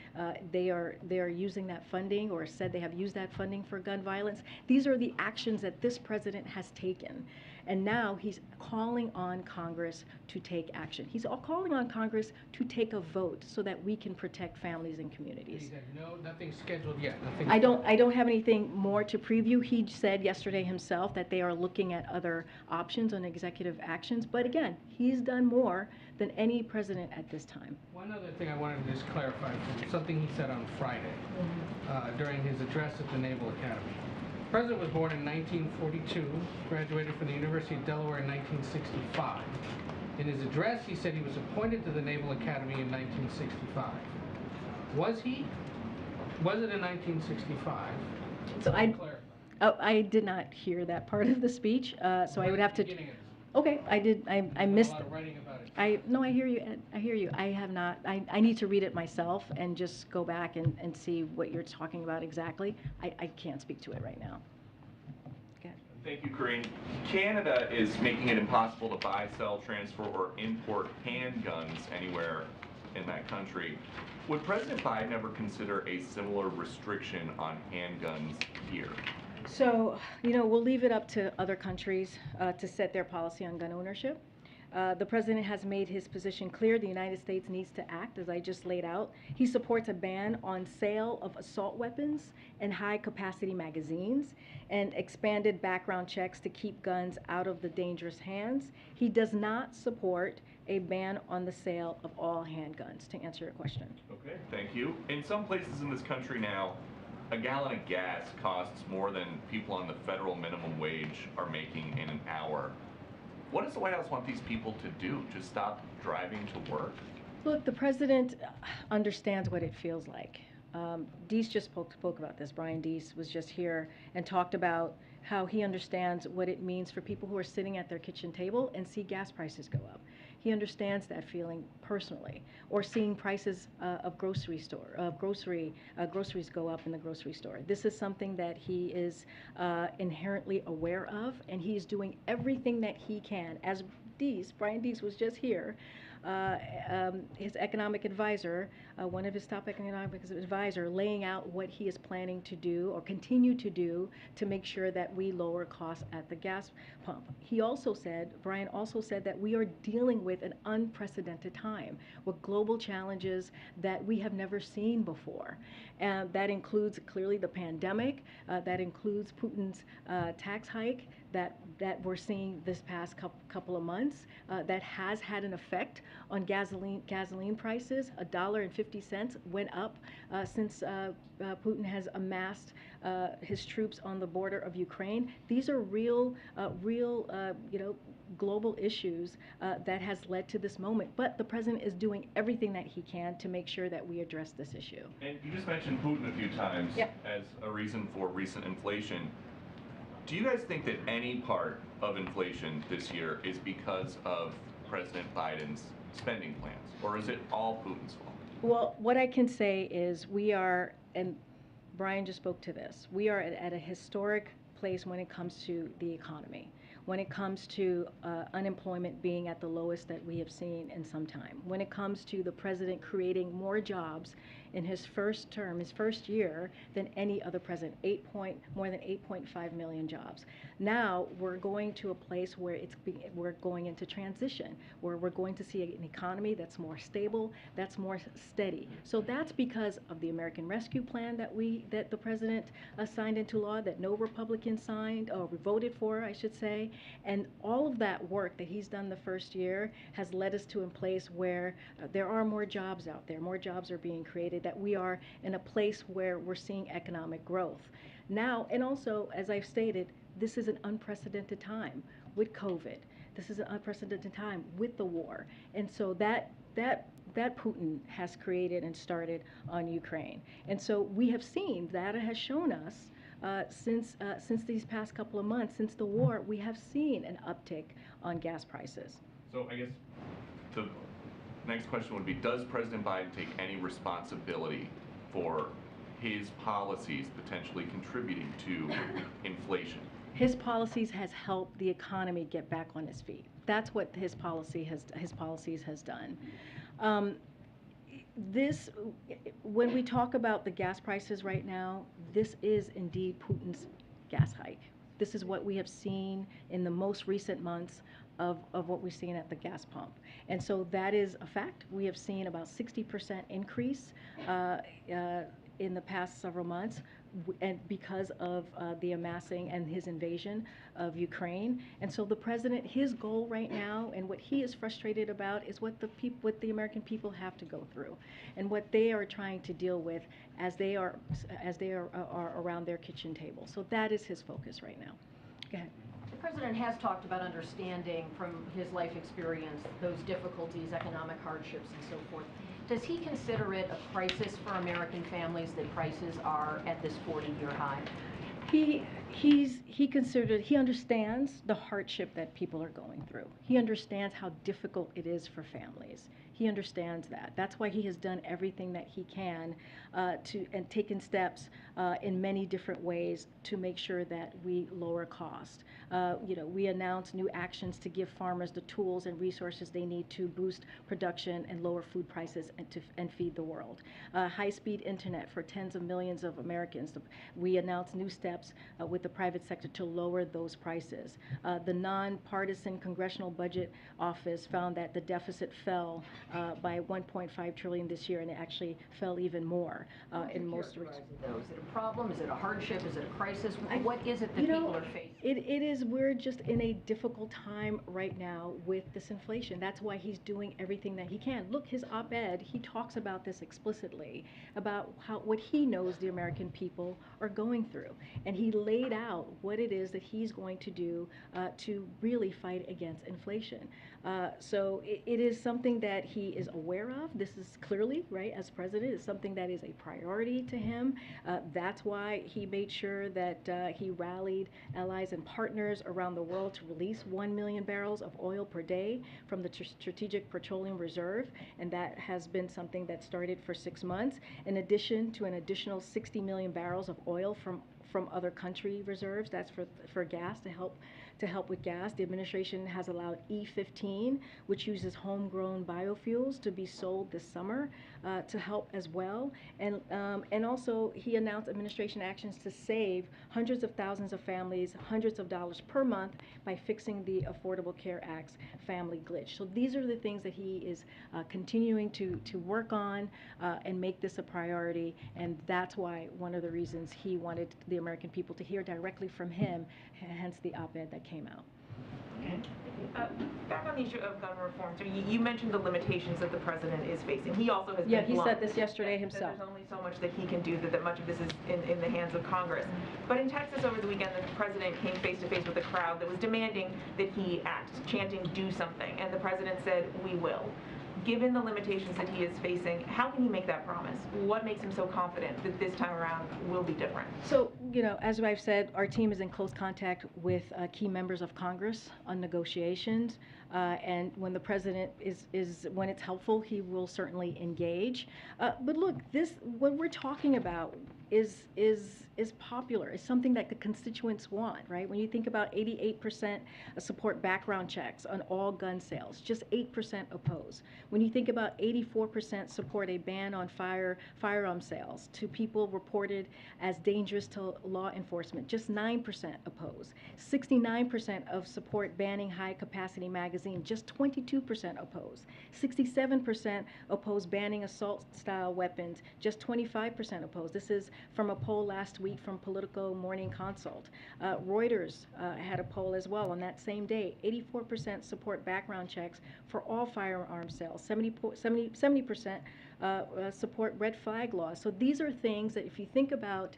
they are using that funding, or said they have used that funding for gun violence. These are the actions that this president has taken. And now he's calling on Congress to take action. He's calling on Congress to take a vote so that we can protect families and communities. He said, no, nothing's scheduled yet. I don't have anything more to preview. He said yesterday himself that they are looking at other options on executive actions. But again, he's done more than any president at this time. One other thing I wanted to just clarify from something he said on Friday during his address at the Naval Academy. The president was born in 1942, graduated from the University of Delaware in 1965. In his address, he said he was appointed to the Naval Academy in 1965. Was he? Was it in 1965? So I did not hear that part of the speech, so I would have to. Okay, I did. I missed. A lot of writing about it. No, I hear you, Ed. I hear you. I have not. I need to read it myself and just go back and see what you're talking about exactly. I can't speak to it right now. Okay. Thank you, Karine. Canada is making it impossible to buy, sell, transfer, or import handguns anywhere in that country. Would President Biden ever consider a similar restriction on handguns here? So, we'll leave it up to other countries to set their policy on gun ownership. The president has made his position clear. The United States needs to act, as I just laid out. He supports a ban on sale of assault weapons and high-capacity magazines, and expanded background checks to keep guns out of the dangerous hands. He does not support a ban on the sale of all handguns, to answer your question. Okay, thank you. In some places in this country now, a gallon of gas costs more than people on the federal minimum wage are making in an hour. What does the White House want these people to do? Just stop driving to work? Look, the president understands what it feels like. Deese just spoke about this. Brian Deese was just here and talked about how he understands what it means for people who are sitting at their kitchen table and see gas prices go up. He understands that feeling personally, or seeing prices of groceries go up in the grocery store. This is something that he is inherently aware of, and he is doing everything that he can. As Brian Deese was just here, his economic advisor, one of his top economic advisor, laying out what he is planning to do or continue to do to make sure that we lower costs at the gas pump. Brian also said that we are dealing with an unprecedented time with global challenges that we have never seen before. And that includes clearly the pandemic, that includes Putin's tax hike that we're seeing this past couple of months, that has had an effect on gasoline prices. $1.50 went up since Putin has amassed his troops on the border of Ukraine. These are real, global issues that has led to this moment. But the president is doing everything that he can to make sure that we address this issue. And you just mentioned Putin a few times as a reason for recent inflation. Do you guys think that any part of inflation this year is because of President Biden's spending plans, or is it all Putin's fault? Well, what I can say is we are, and Brian just spoke to this, we are at a historic place when it comes to the economy, when it comes to unemployment being at the lowest that we have seen in some time, when it comes to the president creating more jobs in his first term, his first year, than any other president, more than 8.5 million jobs. Now we're going to a place where we're going into transition, where we're going to see an economy that's more stable, that's more steady. So that's because of the American Rescue Plan that the president signed into law, that no Republican signed or voted for, I should say, and all of that work that he's done the first year has led us to a place where there are more jobs out there, more jobs are being created, that we are in a place where we're seeing economic growth. Now, and also, as I've stated, this is an unprecedented time with COVID. This is an unprecedented time with the war. And so that Putin has created and started on Ukraine. And so we have seen, data has shown us since these past couple of months, since the war, we have seen an uptick on gas prices. So I guess the next question would be, does President Biden take any responsibility for his policies potentially contributing to inflation? His policies has helped the economy get back on its feet. That's what his policies has done. When we talk about the gas prices right now, this is indeed Putin's gas hike. This is what we have seen in the most recent months of what we've seen at the gas pump. And so that is a fact. We have seen about 60% increase in the past several months, and because of the amassing and his invasion of Ukraine. And so the president, his goal right now, and what he is frustrated about, is what the American people have to go through, and what they are trying to deal with as they are around their kitchen table. So that is his focus right now. Go ahead. The president has talked about understanding from his life experience those difficulties, economic hardships, and so forth. Does he consider it a crisis for American families that prices are at this 40-year high? He understands the hardship that people are going through. He understands how difficult it is for families. He understands that. That's why he has done everything that he can and taken steps in many different ways to make sure that we lower cost. We announced new actions to give farmers the tools and resources they need to boost production and lower food prices and feed the world. High-speed internet for tens of millions of Americans. We announced new steps with the private sector to lower those prices. The nonpartisan Congressional Budget Office found that the deficit fell by $1.5 trillion this year, and it actually fell even more in most regions. Is it a problem? Is it a hardship? Is it a crisis? What is it that people are facing? We're just in a difficult time right now with this inflation. That's why he's doing everything that he can. Look, his op-ed, he talks about this explicitly, about what he knows the American people are going through. And he laid out what it is that he's going to do to really fight against inflation. So it is something that he he is aware of. This is clearly, right, as president, is something that is a priority to him. That's why he made sure that he rallied allies and partners around the world to release 1 million barrels of oil per day from the Strategic Petroleum Reserve, and that has been something that started for 6 months, in addition to an additional 60 million barrels of oil from other country reserves. That's for gas, to help with gas. The administration has allowed E15, which uses homegrown biofuels, to be sold this summer to help as well. And also he announced administration actions to save hundreds of thousands of families hundreds of dollars per month by fixing the Affordable Care Act's family glitch. So these are the things that he is continuing to work on and make this a priority. And that's why one of the reasons he wanted the American people to hear directly from him, hence the op-ed that came out. Back on the issue of gun reform, so you mentioned the limitations that the president is facing. He also has Yeah, been he blunt said this yesterday that himself. There's only so much that he can do, that much of this is in the hands of Congress. But in Texas over the weekend, the president came face to face with a crowd that was demanding that he act, chanting, do something. And the president said, we will. Given the limitations that he is facing, how can he make that promise? What makes him so confident that this time around will be different? So, as I've said, our team is in close contact with key members of Congress on negotiations. And when the president when it's helpful, he will certainly engage. But look, what we're talking about is popular. It's something that the constituents want, right? When you think about 88% support background checks on all gun sales, just 8% oppose. When you think about 84% support a ban on firearm sales to people reported as dangerous to law enforcement, just 9% oppose. 69% of support banning high-capacity magazines, just 22% oppose. 67% oppose banning assault-style weapons, just 25% oppose. This is from a poll last week from Politico Morning Consult. Reuters had a poll as well on that same day. 84% support background checks for all firearm sales. 70% support red flag laws. So these are things that, if you think about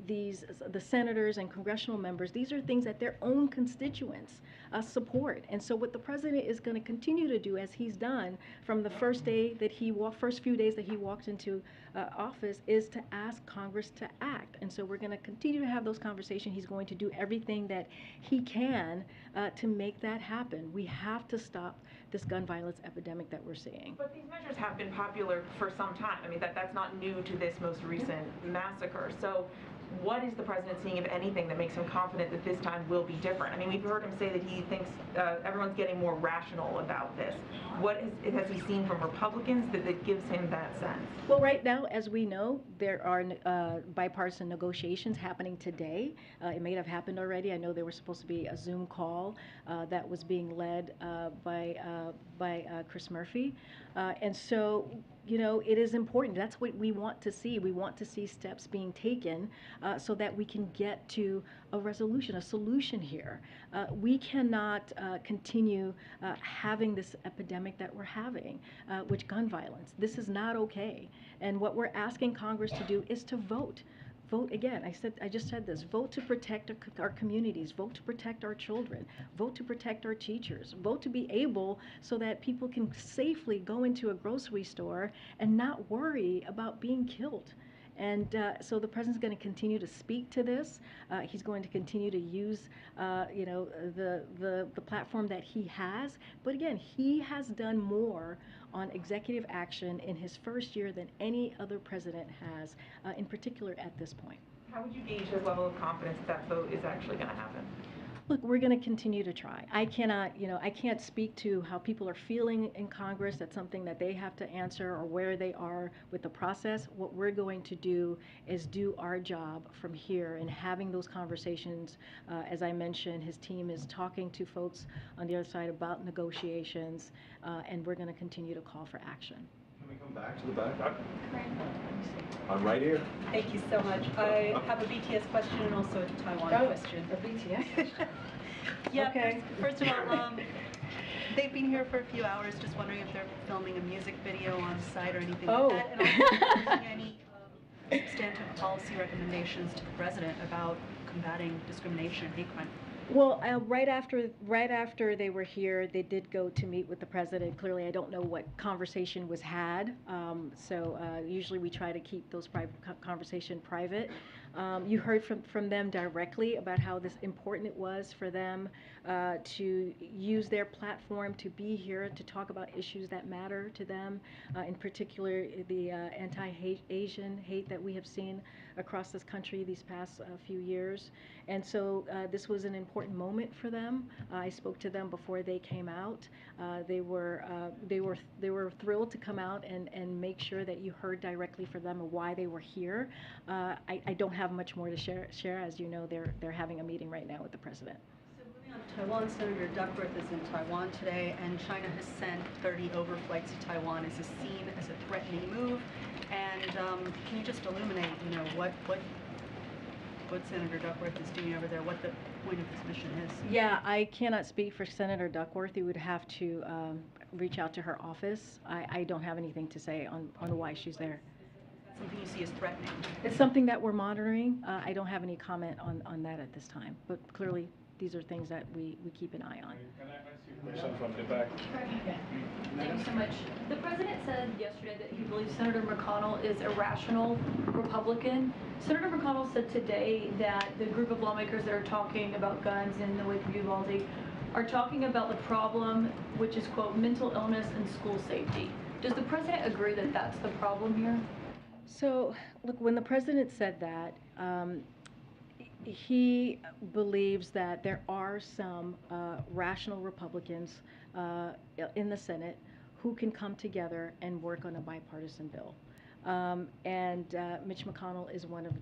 the senators and congressional members, these are things that their own constituents support. And so what the president is going to continue to do, as he's done from the first few days that he walked into office, is to ask Congress to act. And so we're going to continue to have those conversations. He's going to do everything that he can to make that happen. We have to stop this gun violence epidemic that we're seeing. But these measures have been popular for some time. I mean, that's not new to this most recent massacre. So what is the president seeing, if anything, that makes him confident that this time will be different? I mean, we've heard him say that he thinks everyone's getting more rational about this. What has he seen from Republicans that gives him that sense? Well, right now, as we know, there are bipartisan negotiations happening today. It may have happened already. I know there was supposed to be a Zoom call that was being led by Chris Murphy. And so, it is important. That's what we want to see. We want to see steps being taken so that we can get to a resolution, a solution here. We cannot continue having this epidemic that we're having with gun violence. This is not okay. And what we're asking Congress to do is to vote. Vote again. I just said this. Vote to protect our communities. Vote to protect our children. Vote to protect our teachers. Vote to be able so that people can safely go into a grocery store and not worry about being killed. And so the president's going to continue to speak to this. He's going to continue to use, the platform that he has. But again, he has done more on executive action in his first year than any other president has, in particular at this point. How would you gauge his level of confidence that vote is actually going to happen? Look, we're going to continue to try. I can't speak to how people are feeling in Congress. That's something that they have to answer, or where they are with the process. What we're going to do is do our job from here and having those conversations. As I mentioned, his team is talking to folks on the other side about negotiations, and we're going to continue to call for action. Can we come back to the back? I'm right here. Thank you so much. I have a BTS question and also a Taiwan question. A BTS? Yeah, Okay. first of all, they've been here for a few hours, just wondering if they're filming a music video on site or anything like that. And also, any substantive policy recommendations to the president about combating discrimination and hate crime? Well, right after they were here, they did go to meet with the president. Clearly, I don't know what conversation was had. Usually we try to keep those private conversation private. You heard from them directly about how important it was for them to use their platform to be here to talk about issues that matter to them, in particular the anti-Asian hate that we have seen across this country these past few years. And so this was an important moment for them. I spoke to them before they came out. They were thrilled to come out and make sure that you heard directly from them why they were here. I don't have much more to share. As you know, they're having a meeting right now with the president. So moving on to Taiwan, Senator Duckworth is in Taiwan today, and China has sent 30 overflights to Taiwan. Is this seen as a threatening move? And can you just illuminate, what Senator Duckworth is doing over there, what the point of this mission is? Yeah, I cannot speak for Senator Duckworth. You would have to reach out to her office. I don't have anything to say on why she's there. Something you see as threatening? It's something that we're monitoring. I don't have any comment on that at this time, but clearly these are things that we keep an eye on. Can I ask you a question from the back? Thank you so much. The president said yesterday that he believes Senator McConnell is a rational Republican. Senator McConnell said today that the group of lawmakers that are talking about guns in the wake of Uvalde are talking about the problem, which is, quote, mental illness and school safety. Does the president agree that that's the problem here? So, look, when the president said that, he believes that there are some rational Republicans in the Senate who can come together and work on a bipartisan bill. Mitch McConnell is one of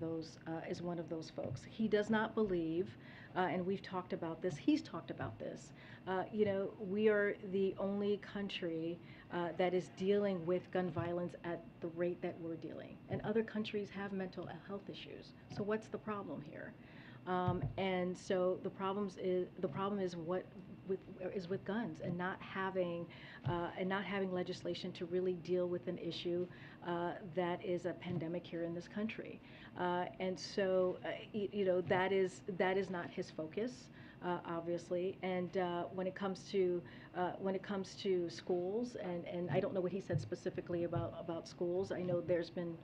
those folks. He does not believe, and we've talked about this. He's talked about this. We are the only country that is dealing with gun violence at the rate that we're dealing, and other countries have mental health issues. So what's the problem here? And so the problem is with guns and not having legislation to really deal with an issue that is a pandemic here in this country. And so that is not his focus. Obviously, and when it comes to schools, and I don't know what he said specifically about schools. I know there's been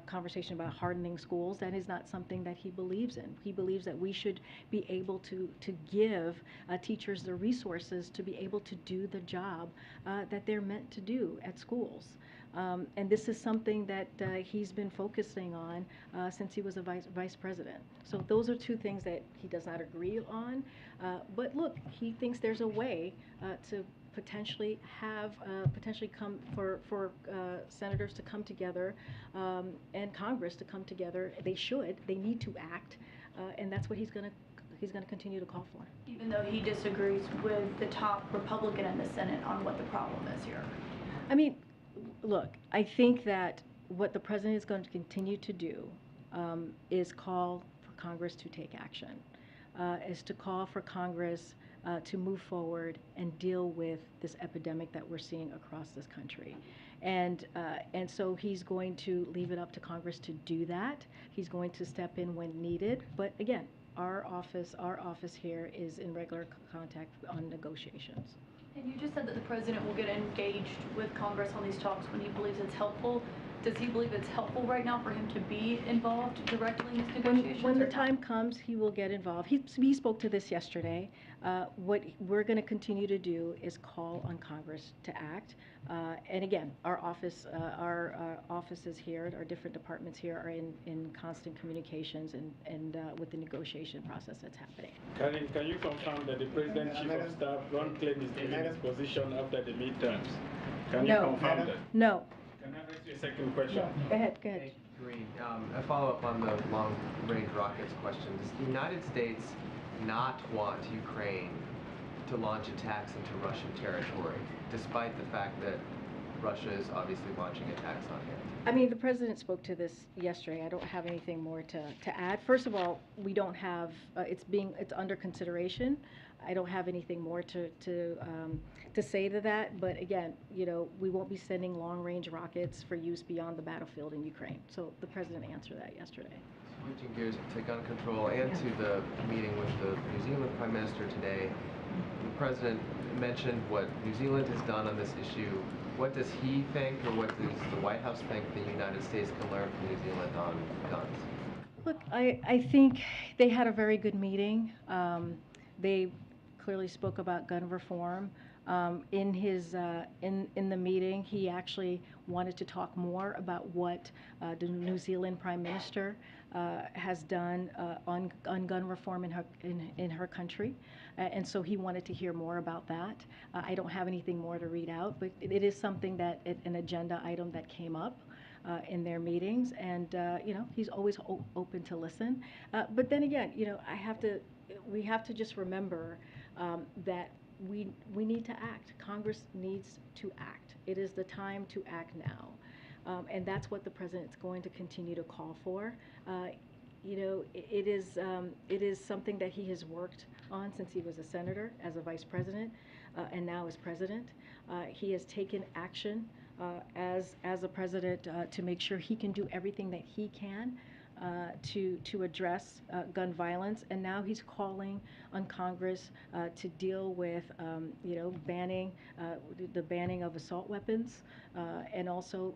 conversation about hardening schools. That is not something that he believes in. He believes that we should be able to give teachers the resources to be able to do the job that they're meant to do at schools. And this is something that he's been focusing on since he was a vice president. So those are two things that he does not agree on. But look, he thinks there's a way to potentially come for senators to come together and Congress to come together. They need to act, and that's what he's going to continue to call for. Even though he disagrees with the top Republican in the Senate on what the problem is here. I mean, look, I think that what the president is going to continue to do is call for Congress to take action, is to call for Congress to move forward and deal with this epidemic that we're seeing across this country. And so he's going to leave it up to Congress to do that. He's going to step in when needed. But again, our office here is in regular contact on negotiations. And you just said that the president will get engaged with Congress on these talks when he believes it's helpful. Does he believe it's helpful right now for him to be involved directly in these negotiations? When the time comes, he will get involved. He spoke to this yesterday. What we're going to continue to do is call on Congress to act. And again, our offices here, our different departments here are in constant communications and with the negotiation process that's happening. Karine, can you confirm that the President Chief of Staff, Ron Klain, is leaving his position after the midterms? Can you confirm that? No. Can I ask you a second question? No. Go ahead. Karine, a follow-up on the long-range rockets question. Does the United States not want Ukraine to launch attacks into Russian territory, despite the fact that Russia is obviously launching attacks on it? I mean, the president spoke to this yesterday. I don't have anything more to add. First of all, we don't have, it's under consideration. I don't have anything more to say to that. But again, we won't be sending long-range rockets for use beyond the battlefield in Ukraine. So the president answered that yesterday. Switching gears to gun control and to the meeting with the New Zealand Prime Minister today, the President mentioned what New Zealand has done on this issue. What does he think, or what does the White House think the United States can learn from New Zealand on guns? Look, I think they had a very good meeting. They clearly spoke about gun reform. In the meeting, he actually wanted to talk more about what the New Zealand Prime Minister has done on gun reform in her country, and so he wanted to hear more about that. I don't have anything more to read out, but it is something that an agenda item that came up in their meetings, and he's always open to listen. But then again, we have to just remember that we need to act. Congress needs to act. It is the time to act now, and that's what the president's going to continue to call for. It is something that he has worked on since he was a senator, as a vice president, and now as president. He has taken action as a president to make sure he can do everything that he can to address gun violence, and now he's calling on Congress to deal with banning the banning of assault weapons, and also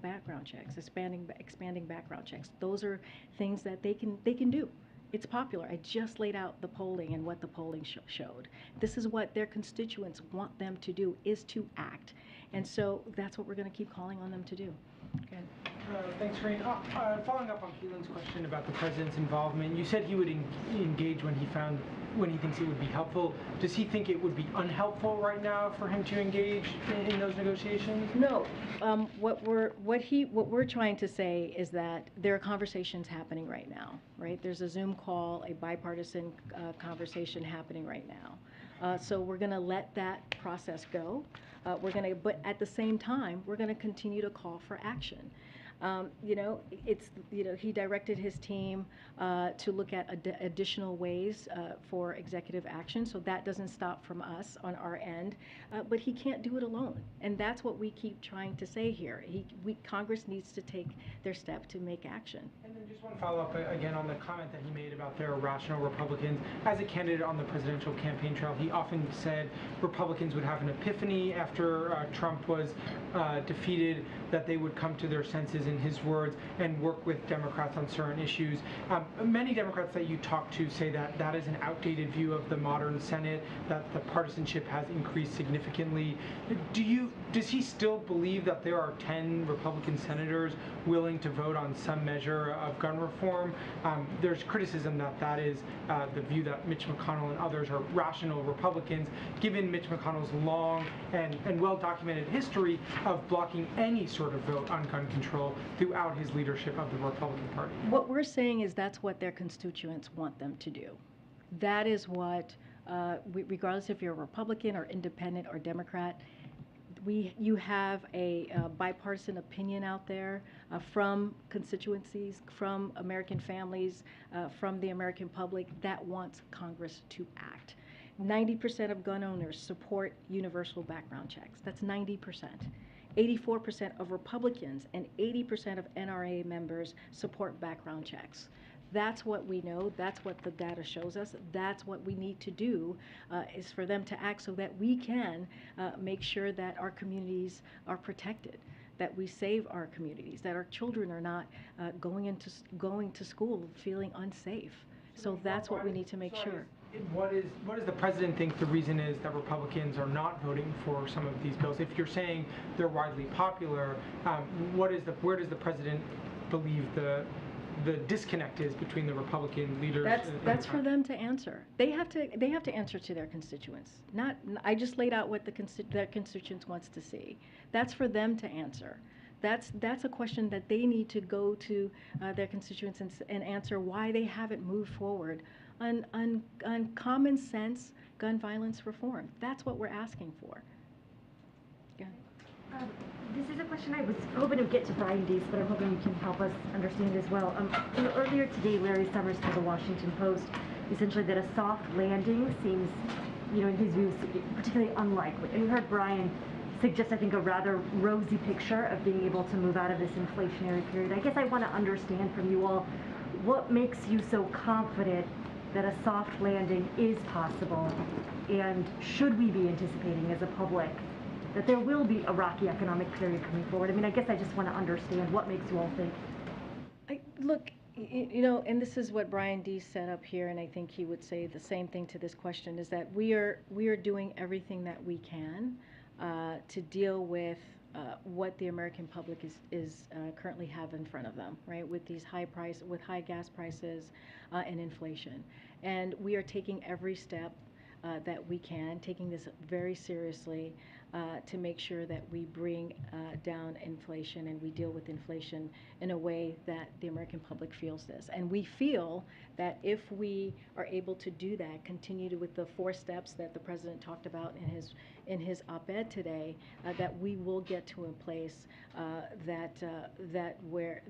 background checks, expanding background checks. Those are things that they can do. It's popular. I just laid out the polling and what the polling showed. This is what their constituents want them to do, is to act. And so that's what we're going to keep calling on them to do. Okay. Thanks, Karine. Following up on Keelan's question about the president's involvement, you said he would engage when he thinks it would be helpful. Does he think it would be unhelpful right now for him to engage in those negotiations? No. What we're trying to say is that there are conversations happening right now. Right? There's a Zoom call, a bipartisan conversation happening right now. So we're going to let that process go. But at the same time, we're going to continue to call for action. He directed his team to look at additional ways for executive action, so that doesn't stop from us on our end. But he can't do it alone, and that's what we keep trying to say here. Congress needs to take their step to make action. And then just one follow-up again on the comment that he made about their irrational Republicans. As a candidate on the presidential campaign trail, he often said Republicans would have an epiphany after Trump was defeated, that they would come to their senses, in his words, and work with Democrats on certain issues. Many Democrats that you talk to say that that is an outdated view of the modern Senate, that the partisanship has increased significantly. Does he still believe that there are 10 Republican senators willing to vote on some measure of gun reform? There's criticism that that is the view that Mitch McConnell and others are rational Republicans, given Mitch McConnell's long and well-documented history of blocking any sort of vote on gun control throughout his leadership of the Republican Party. What we're saying is that's what their constituents want them to do. That is what, regardless if you're a Republican or independent or Democrat, you have a bipartisan opinion out there from constituencies, from American families, from the American public that wants Congress to act. 90% of gun owners support universal background checks. That's 90%. 84% of Republicans and 80% of NRA members support background checks. That's what we know. That's what the data shows us. That's what we need to do, is for them to act so that we can make sure that our communities are protected, that we save our communities, that our children are not going to school feeling unsafe. So that's what we need to make sure. What does the president think the reason is that Republicans are not voting for some of these bills? If you're saying they're widely popular, where does the president believe the disconnect is between the Republican leaders? That's for them to answer. They have to answer to their constituents. I just laid out what their constituents wants to see. That's for them to answer. That's a question that they need to go to their constituents and answer why they haven't moved forward on common sense gun violence reform. That's what we're asking for. Yeah. This is a question I was hoping to get to Brian Deese, but I'm hoping you can help us understand as well. Earlier today, Larry Summers told the Washington Post essentially that a soft landing seems, in his view, particularly unlikely. And we heard Brian suggests, I think, a rather rosy picture of being able to move out of this inflationary period. I guess I want to understand from you all what makes you so confident that a soft landing is possible, and should we be anticipating as a public that there will be a rocky economic period coming forward? I mean, I guess I just want to understand what makes you all think. Look, you know, and this is what Brian D. set up here, and I think he would say the same thing to this question, is that we are doing everything that we can to deal with what the American public is currently have in front of them, right? With these high gas prices and inflation, and we are taking every step that we can, taking this very seriously to make sure that we bring down inflation and we deal with inflation in a way that the American public feels this. And we feel that if we are able to do that, continue with the 4 steps that the President talked about in his op-ed today, that we will get to a place where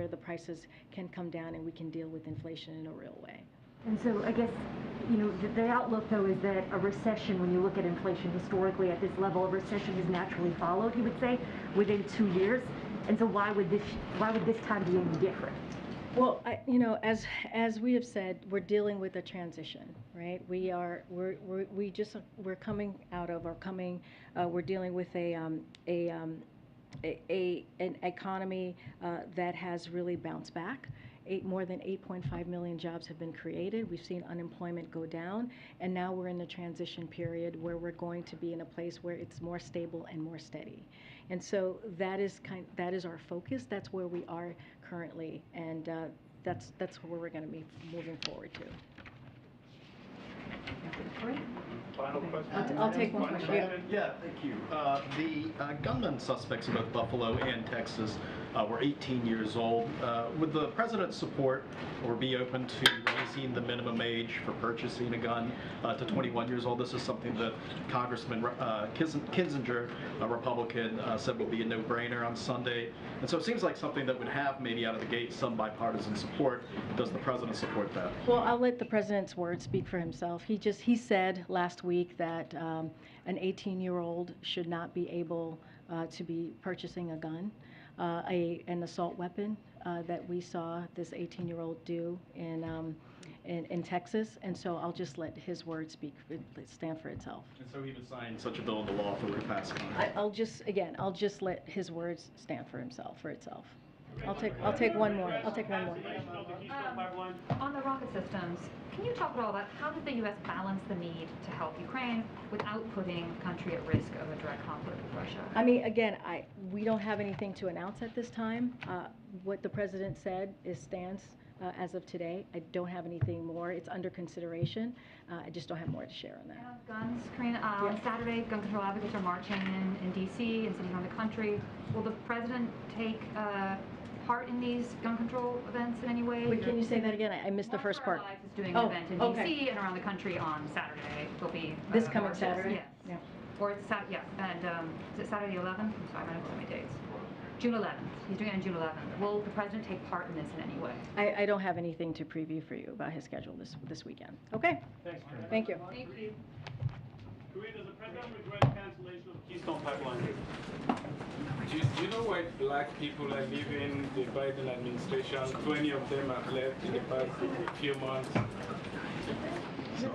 the prices can come down and we can deal with inflation in a real way. And so I guess, you know, the outlook, though, is that a recession, when you look at inflation historically at this level, a recession is naturally followed, you would say, within 2 years. And so why would this time be any different? Well, you know, as we have said, we're dealing with a transition, right? We're dealing with an economy that has really bounced back. More than 8.5 million jobs have been created. We've seen unemployment go down, and now we're in the transition period where we're going to be in a place where it's more stable and more steady. And so that is our focus. That's where we are currently, and that's where we're going to be moving forward to. Final question. I'll take one question. Yeah, thank you. The gunman suspects in both Buffalo and Texas were 18 years old. Would the president's support or be open to raising the minimum age for purchasing a gun to 21 years old? This is something that Congressman Kinzinger, a Republican, said would be a no-brainer on Sunday. And so it seems like something that would have maybe out of the gate some bipartisan support. Does the president support that? Well, I'll let the president's words speak for himself. He said last week that an 18-year-old should not be able to be purchasing a gun, an assault weapon that we saw this 18-year-old do in Texas, and so I'll just let his words stand for itself. And so he would sign such a bill into law if it were to pass. I'll just let his words stand for itself. I'll take one more. On the rocket systems, can you talk at all about how did the U.S. balance the need to help Ukraine without putting the country at risk of a direct conflict with Russia? I mean, again, we don't have anything to announce at this time. What the president said stands as of today. I don't have anything more. It's under consideration. I just don't have more to share on that. Guns, Karine, on Saturday, gun control advocates are marching in D.C. and cities around the country. Will the president take part in these gun control events in any way? Wait, can you say that again? I missed the first part. Is doing an event in D.C. and around the country on Saturday. Will be this coming marches. Saturday? Yes. Yeah. Or it's Saturday, yeah. And is it Saturday the 11th? I'm sorry, I don't know how many dates. June 11th. He's doing it on June 11th. Will the president take part in this in any way? I don't have anything to preview for you about his schedule this weekend. Okay? Thanks, Karine. Thank you. Thank you. Karine, does the president regret cancellation of the Keystone Pipeline? Do you know why black people are leaving the Biden administration? 20 of them have left in the past few months. So.